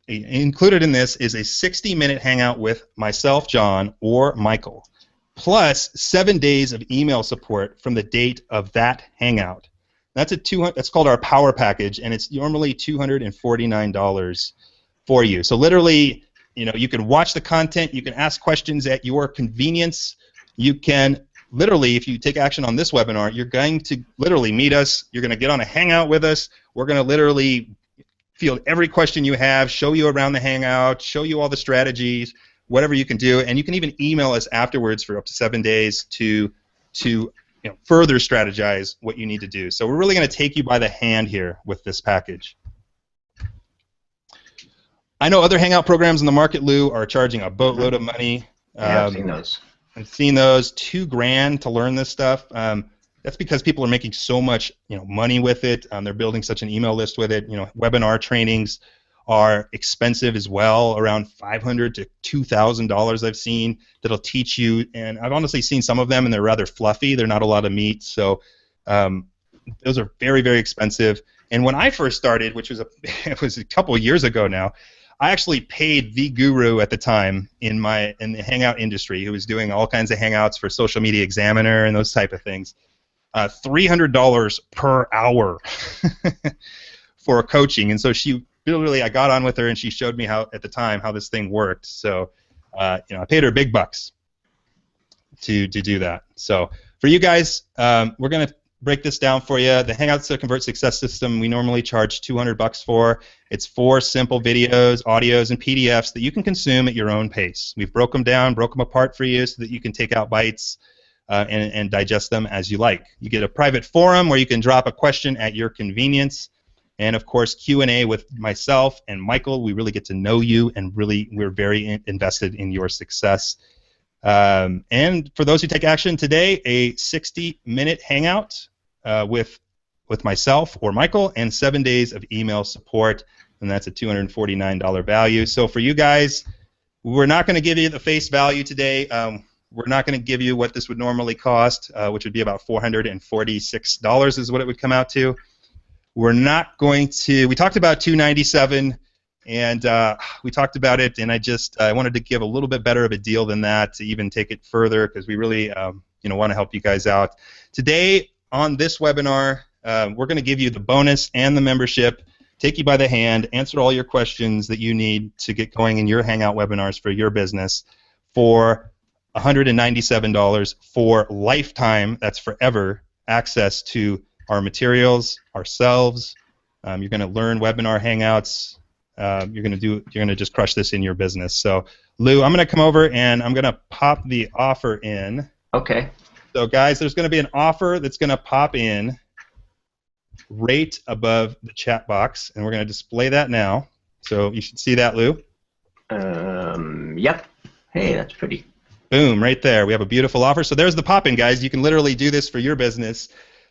Included in this is a 60-minute hangout with myself, John, or Michael, plus 7 days of email support from the date of that hangout. That's called our Power Package, and it's normally $249 for you. So literally, you can watch the content, you can ask questions at your convenience. You can literally, if you take action on this webinar, you're going to literally meet us. You're going to get on a hangout with us. We're going to literally field every question you have, show you around the Hangout, show you all the strategies, whatever you can do, and you can even email us afterwards for up to 7 days to further strategize what you need to do. So we're really going to take you by the hand here with this package. I know other Hangout programs in the market, Lou, are charging a boatload of money. Yeah, I've seen those. I've seen those. $2,000 to learn this stuff. That's because people are making so much, money with it. They're building such an email list with it. Webinar trainings are expensive as well, around $500 to $2,000 I've seen that'll teach you. And I've honestly seen some of them, and they're rather fluffy. They're not a lot of meat. So those are very, very expensive. And when I first started, which was it was a couple of years ago now, I actually paid the guru at the time in the Hangout industry, who was doing all kinds of Hangouts for Social Media Examiner and those type of things, $300 per hour for coaching. And so I got on with her, and she showed me how this thing worked. So I paid her big bucks to do that. So for you guys, we're going to break this down for you. The Hangouts to Convert Success System we normally charge $200 for. It's 4 simple videos, audios, and PDFs that you can consume at your own pace. We've broke them apart for you so that you can take out bites and digest them as you like. You get a private forum where you can drop a question at your convenience. And of course, Q&A with myself and Michael. We really get to know you, and really we're very invested in your success. And for those who take action today, a 60-minute hangout with myself or Michael, and 7 days of email support, and that's a $249 value. So for you guys, we're not going to give you the face value today. We're not going to give you what this would normally cost, which would be about $446 is what it would come out to. We're not going to. We talked about $297, and we talked about it, and I wanted to give a little bit better of a deal than that to even take it further, because we really want to help you guys out. Today on this webinar, we're going to give you the bonus and the membership, take you by the hand, answer all your questions that you need to get going in your Hangout webinars for your business for $197 for lifetime. That's forever access to our materials, ourselves. You're going to learn webinar Hangouts. You're going to just crush this in your business. So, Lou, I'm going to come over and I'm going to pop the offer in. Okay. So, guys, there's going to be an offer that's going to pop in right above the chat box, and we're going to display that now. So you should see that, Lou. Yep. Hey, that's pretty. Boom, right there. We have a beautiful offer. So there's the pop-in, guys. You can literally do this for your business,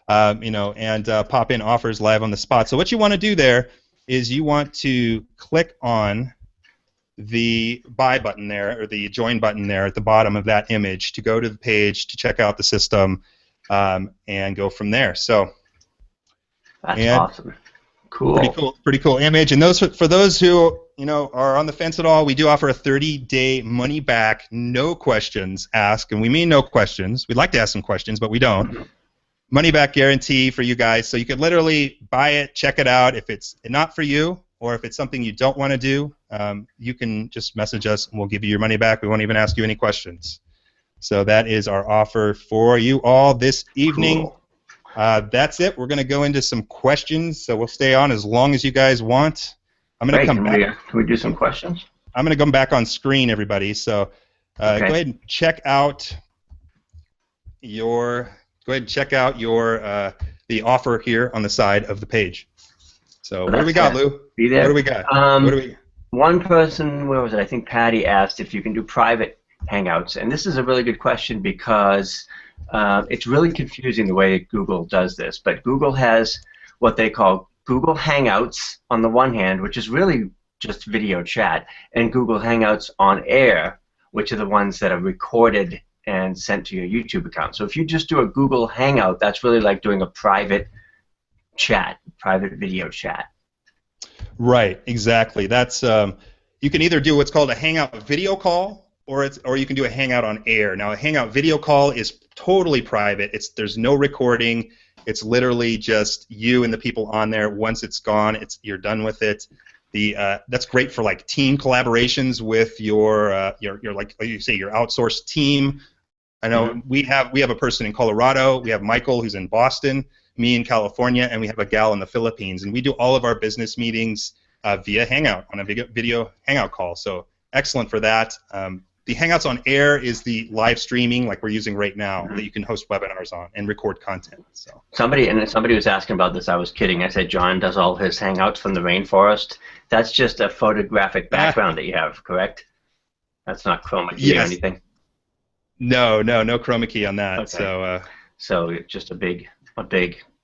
and pop in offers live on the spot. So what you want to do there is you want to click on the buy button there, or the join button there at the bottom of that image, to go to the page to check out the system, and go from there. So that's awesome. Cool. Pretty cool image. And for those who are on the fence at all, we do offer a 30-day money back, no questions asked, and we mean no questions. We'd like to ask some questions, but we don't. Money back guarantee for you guys, so you could literally buy it, check it out. If it's not for you, or if it's something you don't want to do, you can just message us and we'll give you your money back. We won't even ask you any questions. So that is our offer for you all this evening. Cool. That's it. We're going to go into some questions, so we'll stay on as long as you guys want. I'm going to come back. Can we do some questions? I'm going to come back on screen, everybody. So okay. Go ahead and check out your. Go ahead and check out the offer here on the side of the page. So what do we got, Lou? Be there. What do we got? One person, where was it? I think Patty asked if you can do private Hangouts, and this is a really good question because it's really confusing the way Google does this. But Google has what they call Google Hangouts on the one hand, which is really just video chat, and Google Hangouts on air, which are the ones that are recorded and sent to your YouTube account. So if you just do a Google Hangout, that's really like doing a private chat, private video chat. Right, exactly. That's you can either do what's called a Hangout video call, or you can do a Hangout on air. Now, a Hangout video call is totally private. There's no recording. It's literally just you and the people on there. Once it's gone, you're done with it. That's great for like team collaborations with your like you say, your outsourced team. I know we have a person in Colorado. We have Michael, who's in Boston, me in California, and we have a gal in the Philippines. And we do all of our business meetings via Hangout on a video Hangout call. So excellent for that. The Hangouts on Air is the live streaming like we're using right now that you can host webinars on and record content. So somebody was asking about this. I was kidding. I said John does all his Hangouts from the rainforest. That's just a photographic background that you have, correct? That's not chroma key or anything. No chroma key on that. Okay. So just a big,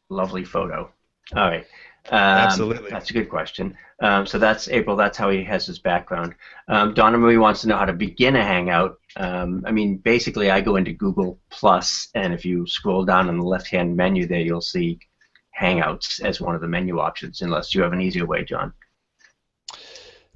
lovely photo. All right. Absolutely. That's a good question. So that's April. That's how he has his background. Donna Marie wants to know how to begin a Hangout. I mean, basically, I go into Google Plus, and if you scroll down on the left-hand menu there, you'll see Hangouts as one of the menu options, unless you have an easier way, John.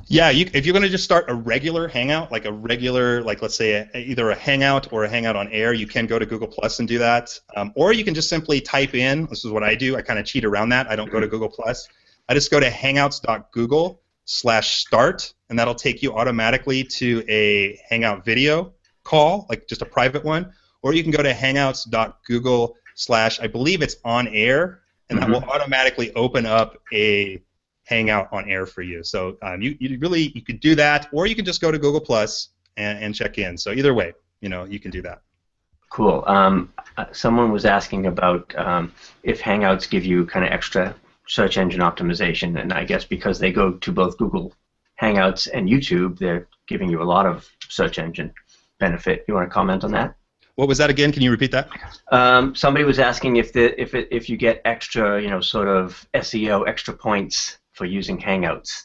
Yeah, if you're going to just start a regular Hangout, like let's say either a Hangout or a Hangout on Air, you can go to Google Plus and do that. Or you can just simply type in, this is what I do, I kind of cheat around that, I don't go to Google Plus. I just go to hangouts.google/start, and that'll take you automatically to a Hangout video call, like just a private one. Or you can go to hangouts.google/ I believe it's on air, and that will automatically open up a Hangout on Air for you. So you could do that, or you can just go to Google Plus and check in. So either way, you can do that. Cool. Someone was asking about if Hangouts give you kind of extra search engine optimization, and I guess because they go to both Google Hangouts and YouTube, they're giving you a lot of search engine benefit. You want to comment on that? What was that again? Can you repeat that? Somebody was asking if you get extra, sort of SEO extra points for using Hangouts.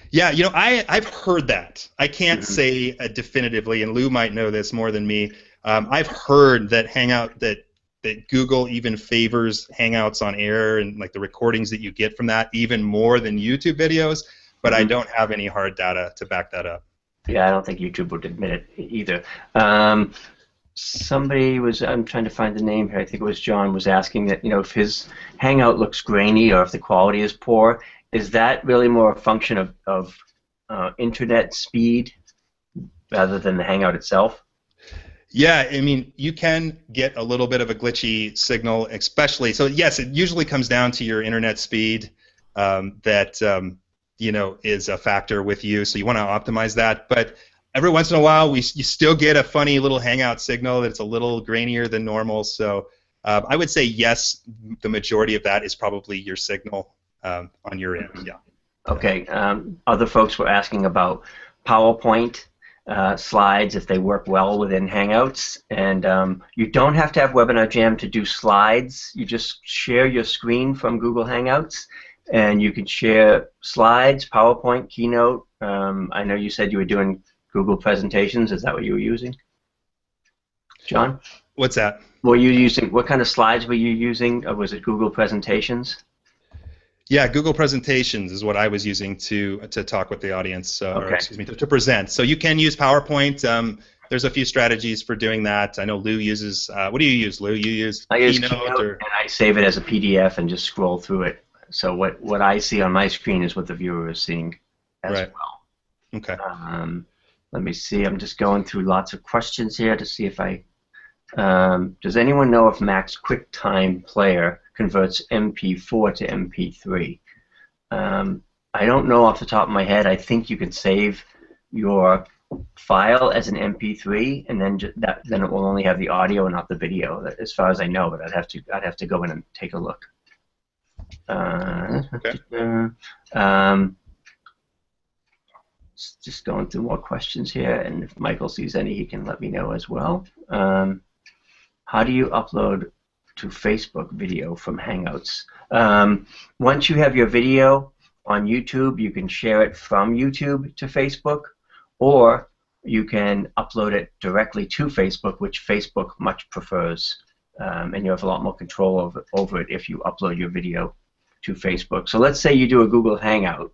Yeah, I've heard that. I can't say definitively, and Lou might know this more than me. I've heard that that Google even favors Hangouts on Air and like the recordings that you get from that even more than YouTube videos, but I don't have any hard data to back that up. Yeah, I don't think YouTube would admit it either. Somebody was, I'm trying to find the name here, I think it was John, was asking that, if his Hangout looks grainy or if the quality is poor, is that really more a function of internet speed rather than the Hangout itself? Yeah, I mean, you can get a little bit of a glitchy signal, especially, so yes, it usually comes down to your internet speed that, is a factor with you, so you want to optimize that, but every once in a while, you still get a funny little Hangout signal that's a little grainier than normal. So I would say yes, the majority of that is probably your signal on your end. Yeah. Okay. Other folks were asking about PowerPoint slides, if they work well within Hangouts. And you don't have to have Webinar Jam to do slides. You just share your screen from Google Hangouts, and you can share slides, PowerPoint, Keynote. I know you said you were doing Google presentations. Is that what you were using, John? What's that? What kind of slides were you using? Or was it Google presentations? Yeah, Google presentations is what I was using to talk with the audience, or excuse me, to present. So you can use PowerPoint. There's a few strategies for doing that. I know Lou uses. What do you use, Lou? You use Keynote, and I save it as a PDF and just scroll through it. So what I see on my screen is what the viewer is seeing as well. Okay. Let me see. I'm just going through lots of questions here to see if I. Does anyone know if Mac's QuickTime Player converts MP4 to MP3? I don't know off the top of my head. I think you can save your file as an MP3, and then it will only have the audio and not the video, as far as I know. But I'd have to go in and take a look. Just going through more questions here, and if Michael sees any, he can let me know as well. How do you upload to Facebook video from Hangouts? Once you have your video on YouTube, you can share it from YouTube to Facebook, or you can upload it directly to Facebook, which Facebook much prefers, and you have a lot more control over it if you upload your video to Facebook. So let's say you do a Google Hangout,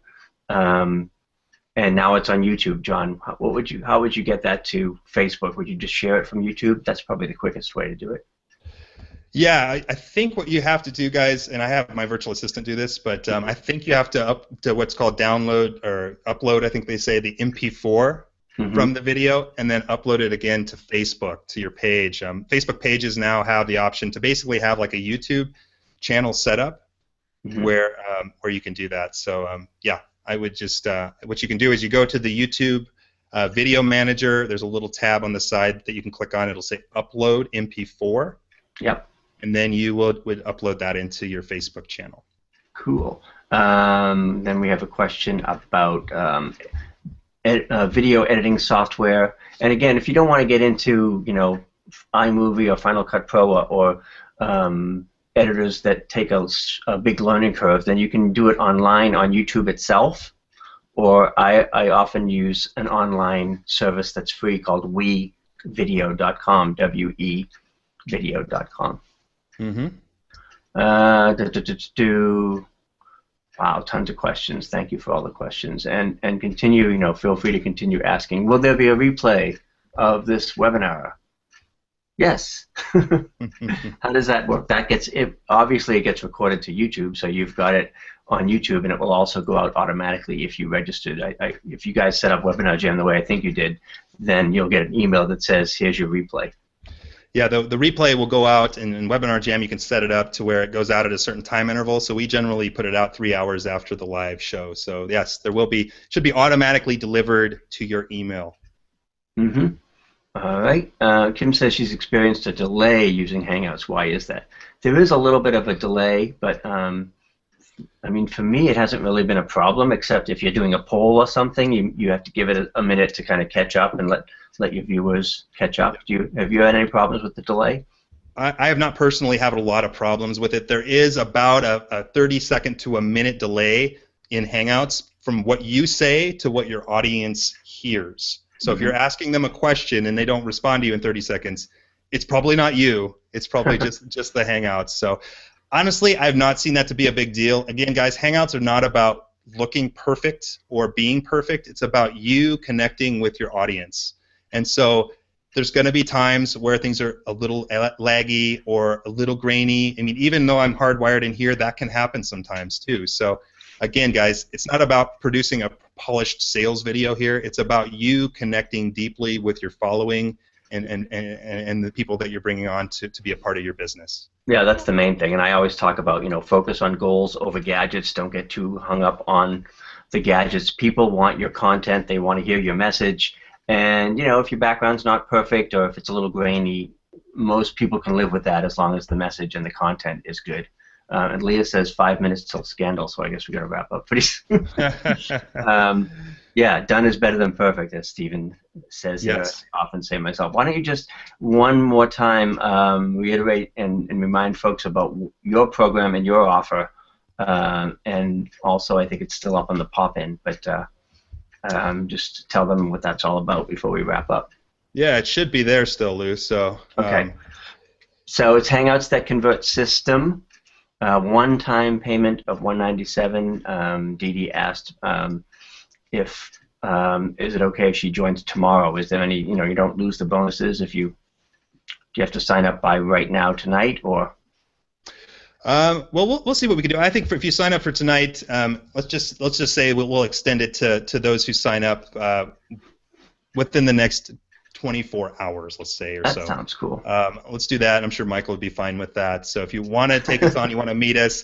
and now it's on YouTube, John. How would you get that to Facebook? Would you just share it from YouTube? That's probably the quickest way to do it. Yeah, I think what you have to do, guys, and I have my virtual assistant do this, but I think you have to up to what's called download or upload, I think they say, the MP4 from the video, and then upload it again to Facebook, to your page. Facebook pages now have the option to basically have like a YouTube channel set up where you can do that. So yeah, I would just what you can do is you go to the YouTube video manager. There's a little tab on the side that you can click on. It'll say Upload MP4. Yep. And then you would upload that into your Facebook channel. Cool. Then we have a question about video editing software. And again, if you don't want to get into, iMovie or Final Cut Pro or editors that take a big learning curve, then you can do it online on YouTube itself. Or I often use an online service that's free called wevideo.com, W-E video.com. Mm-hmm. Wow, tons of questions. Thank you for all the questions. And continue, feel free to continue asking. Will there be a replay of this webinar? Yes. How does that work? Obviously it gets recorded to YouTube, so you've got it on YouTube, and it will also go out automatically if you registered. If you guys set up Webinar Jam the way I think you did, then you'll get an email that says, here's your replay. Yeah, the replay will go out, and in Webinar Jam you can set it up to where it goes out at a certain time interval, so we generally put it out 3 hours after the live show. So yes, should be automatically delivered to your email. Mm-hmm. All right. Kim says she's experienced a delay using Hangouts. Why is that? There is a little bit of a delay, but I mean, for me it hasn't really been a problem, except if you're doing a poll or something, you have to give it a minute to kind of catch up and let your viewers catch up. Have you had any problems with the delay? I have not personally had a lot of problems with it. There is about a 30-second to a minute delay in Hangouts from what you say to what your audience hears. So if you're asking them a question and they don't respond to you in 30 seconds, it's probably not you. It's probably just the Hangouts. So honestly, I've not seen that to be a big deal. Again, guys, Hangouts are not about looking perfect or being perfect. It's about you connecting with your audience. And so there's going to be times where things are a little laggy or a little grainy. I mean, even though I'm hardwired in here, that can happen sometimes too. So again, guys, it's not about producing a polished sales video here. It's about you connecting deeply with your following and the people that you're bringing on to be a part of your business. Yeah, that's the main thing. And I always talk about, focus on goals over gadgets. Don't get too hung up on the gadgets. People want your content. They want to hear your message. And, if your background's not perfect or if it's a little grainy, most people can live with that as long as the message and the content is good. And Leah says 5 minutes till scandal, so I guess we got to wrap up pretty soon. Yeah, done is better than perfect, as Stephen says. Yes. I often say myself. Why don't you just one more time reiterate and remind folks about your program and your offer, and also I think it's still up on the pop-in, but just tell them what that's all about before we wrap up. Yeah, it should be there still, Lou. So. Okay. So it's Hangouts that convert system. One-time payment of $197. Dee Dee asked if is it okay if she joins tomorrow? Is there any, you don't lose the bonuses if do you have to sign up by right now tonight or? Well, we'll see what we can do. I think if you sign up for tonight, let's just say we'll extend it to those who sign up within the next 24 hours, let's say, or so. That sounds cool. Let's do that. I'm sure Michael would be fine with that. So if you want to take us on, you want to meet us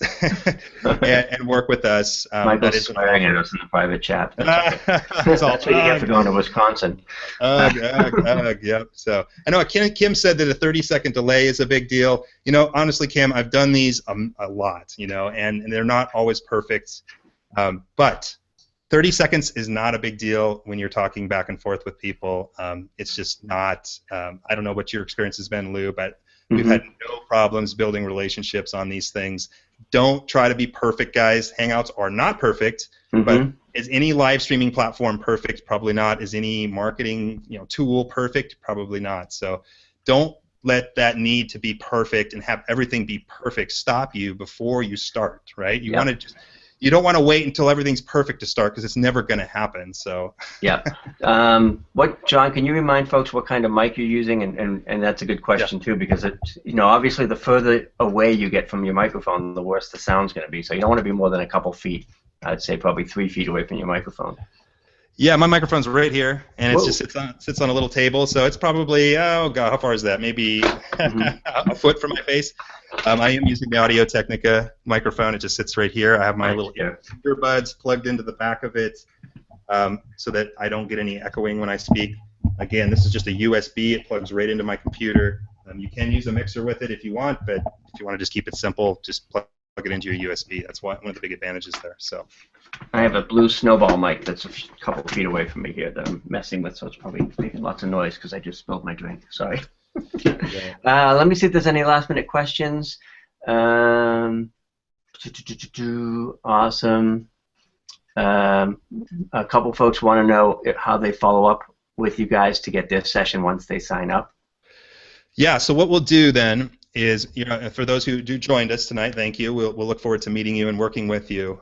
and work with us. Michael's swearing at us in the private chat. That's what you get for going to Wisconsin. Yep. So I know Kim said that a 30-second delay is a big deal. Honestly, Kim, I've done these a lot, and they're not always perfect. But 30 seconds is not a big deal when you're talking back and forth with people. It's just not. I don't know what your experience has been, Lou, but we've had no problems building relationships on these things. Don't try to be perfect, guys. Hangouts are not perfect, but is any live streaming platform perfect? Probably not. Is any marketing tool perfect? Probably not. So don't let that need to be perfect and have everything be perfect stop you before you start. Right? You want to just. You don't want to wait until everything's perfect to start because it's never going to happen. So. Yeah. John? Can you remind folks what kind of mic you're using? And that's a good question too, because obviously the further away you get from your microphone, the worse the sound's going to be. So you don't want to be more than a couple feet. I'd say probably 3 feet away from your microphone. Yeah, my microphone's right here, and it Whoa. just sits on a little table, so it's probably, oh god, how far is that? Maybe a foot from my face. I am using the Audio Technica microphone. It just sits right here. I have my little earbuds plugged into the back of it, so that I don't get any echoing when I speak. Again, this is just a USB. It plugs right into my computer. You can use a mixer with it if you want, but if you want to just keep it simple, just plug it into your USB. That's one of the big advantages there. So. I have a blue snowball mic that's a couple feet away from me here that I'm messing with, so it's probably making lots of noise because I just spilled my drink. Sorry. Let me see if there's any last-minute questions. Awesome. A couple folks want to know how they follow up with you guys to get their session once they sign up. Yeah, so what we'll do then is, for those who joined us tonight, thank you. We'll look forward to meeting you and working with you.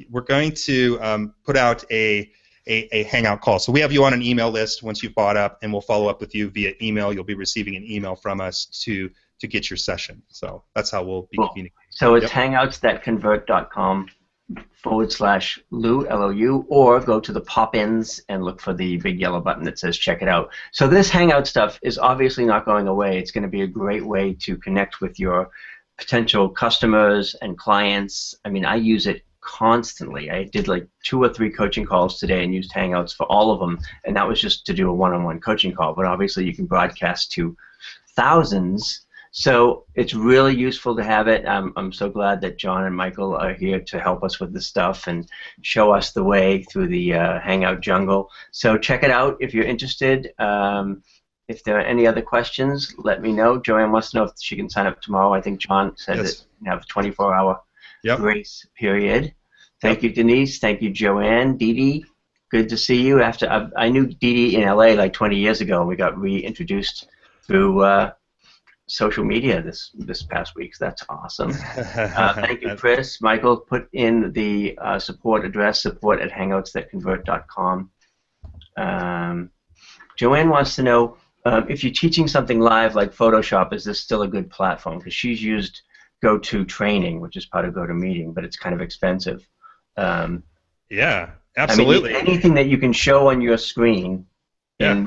We're going to put out a Hangout call. So we have you on an email list once you've bought up, and we'll follow up with you via email. You'll be receiving an email from us to get your session. So that's how we'll be communicating. So it's hangouts.convert.com/Lou, L-O-U, or go to the pop-ins and look for the big yellow button that says check it out. So this Hangout stuff is obviously not going away. It's going to be a great way to connect with your potential customers and clients. I mean, I use it constantly. I did like 2 or 3 coaching calls today and used Hangouts for all of them, and that was just to do a one-on-one coaching call. But obviously you can broadcast to thousands. So it's really useful to have it. I'm so glad that John and Michael are here to help us with this stuff and show us the way through the Hangout jungle. So check it out if you're interested. If there are any other questions, let me know. Joanne wants to know if she can sign up tomorrow. I think John said that you have a 24-hour grace period. Thank you, Denise. Thank you, Joanne. Dee Dee, good to see you. I knew Dee Dee in LA like 20 years ago, and we got reintroduced through social media this past week. So that's awesome. Thank you, Chris. Michael, put in the support address, support@hangouts.convert.com. Joanne wants to know if you're teaching something live like Photoshop, is this still a good platform? Because she's used GoToTraining, which is part of GoToMeeting, but it's kind of expensive. Yeah, absolutely. I mean, anything that you can show on your screen in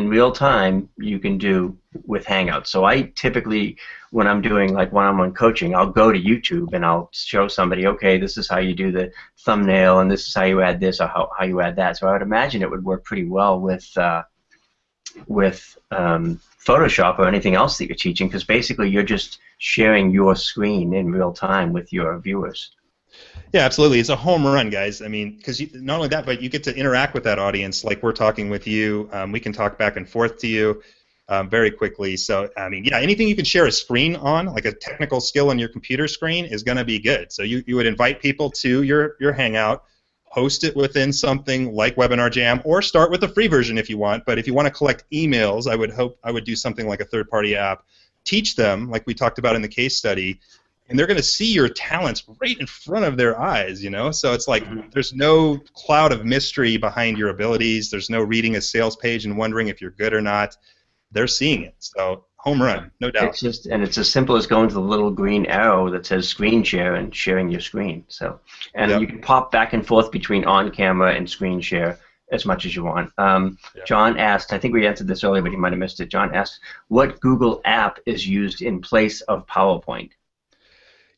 real time, you can do with Hangouts. So I typically, when I'm doing like one-on-one coaching, I'll go to YouTube and I'll show somebody, okay, this is how you do the thumbnail, and this is how you add this, or how you add that. So I would imagine it would work pretty well with Photoshop or anything else that you're teaching, because basically you're just sharing your screen in real time with your viewers. Yeah, absolutely. It's a home run, guys. I mean, because not only that, but you get to interact with that audience like we're talking with you. We can talk back and forth to you very quickly. So, I mean, yeah, anything you can share a screen on, like a technical skill on your computer screen, is going to be good. So you would invite people to your Hangout, host it within something like Webinar Jam, or start with the free version if you want. But if you want to collect emails, I would do something like a third-party app. Teach them, like we talked about in the case study, and they're going to see your talents right in front of their eyes, So it's like there's no cloud of mystery behind your abilities. There's no reading a sales page and wondering if you're good or not. They're seeing it. So home run, no doubt. It's as simple as going to the little green arrow that says screen share and sharing your screen. So, you can pop back and forth between on camera and screen share as much as you want. John asked, I think we answered this earlier, but he might have missed it. John asked, what Google app is used in place of PowerPoint?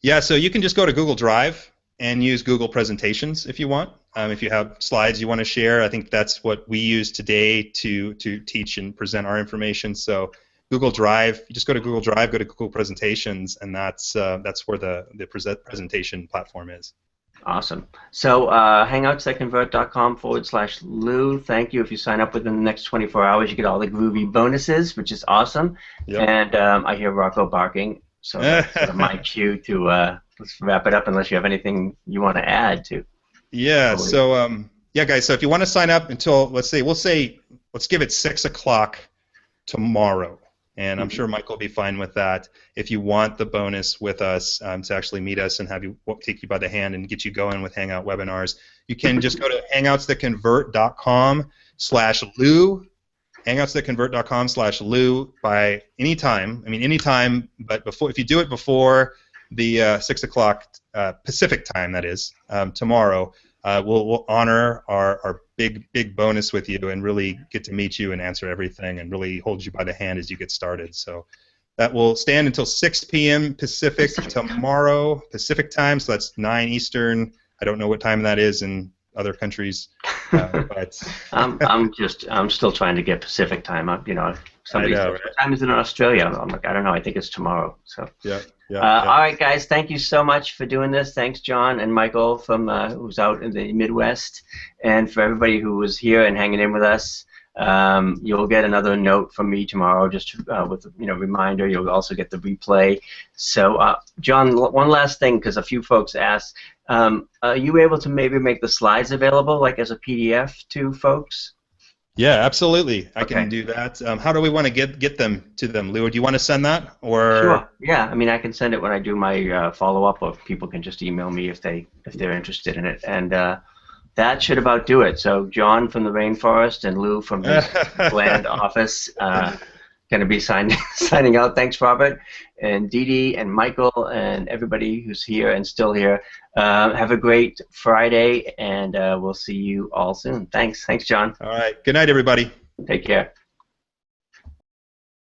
Yeah, so you can just go to Google Drive and use Google Presentations if you want. If you have slides you want to share, I think that's what we use today to teach and present our information. So Google Drive, you just go to Google Drive, go to Google Presentations, and that's where the presentation platform is. Awesome. So hangouts.convert.com/Lou. Thank you. If you sign up within the next 24 hours, you get all the groovy bonuses, which is awesome. Yep. And I hear Rocco barking. So that's sort of my cue to let's wrap it up unless you have anything you want to add to. Yeah, so yeah, guys, so if you want to sign up until, let's give it 6 o'clock tomorrow, and I'm sure Mike will be fine with that. If you want the bonus with us to actually meet us and have you take you by the hand and get you going with Hangout webinars, you can just go to hangouts.convert.com/Lou. Hangouts.convert.com/Lou by any time. I mean, any time, but if you do it before the 6 o'clock Pacific time, that is, tomorrow, we'll honor our big bonus with you and really get to meet you and answer everything and really hold you by the hand as you get started. So that will stand until 6 p.m. Pacific tomorrow, Pacific time, so that's 9 Eastern. I don't know what time that is in other countries, but I'm still trying to get Pacific time. Somebody says, what time is it in Australia? I'm like, I don't know. I think it's tomorrow. So yeah. All right, guys. Thank you so much for doing this. Thanks, John and Michael from who's out in the Midwest, and for everybody who was here and hanging in with us. You'll get another note from me tomorrow, just with reminder. You'll also get the replay. So, John, one last thing, because a few folks asked, are you able to maybe make the slides available, like as a PDF to folks? Yeah, absolutely. I can do that. How do we want to get them to them, Lou? Do you want to send that, or? Sure. Yeah. I mean, I can send it when I do my follow-up, or people can just email me if they're interested in it. And that should about do it. So John from the rainforest and Lou from his land office going to be signing out. Thanks, Robert, and Dee Dee, and Michael, and everybody who's here and still here. Have a great Friday, and we'll see you all soon. Thanks, John. All right. Good night, everybody. Take care.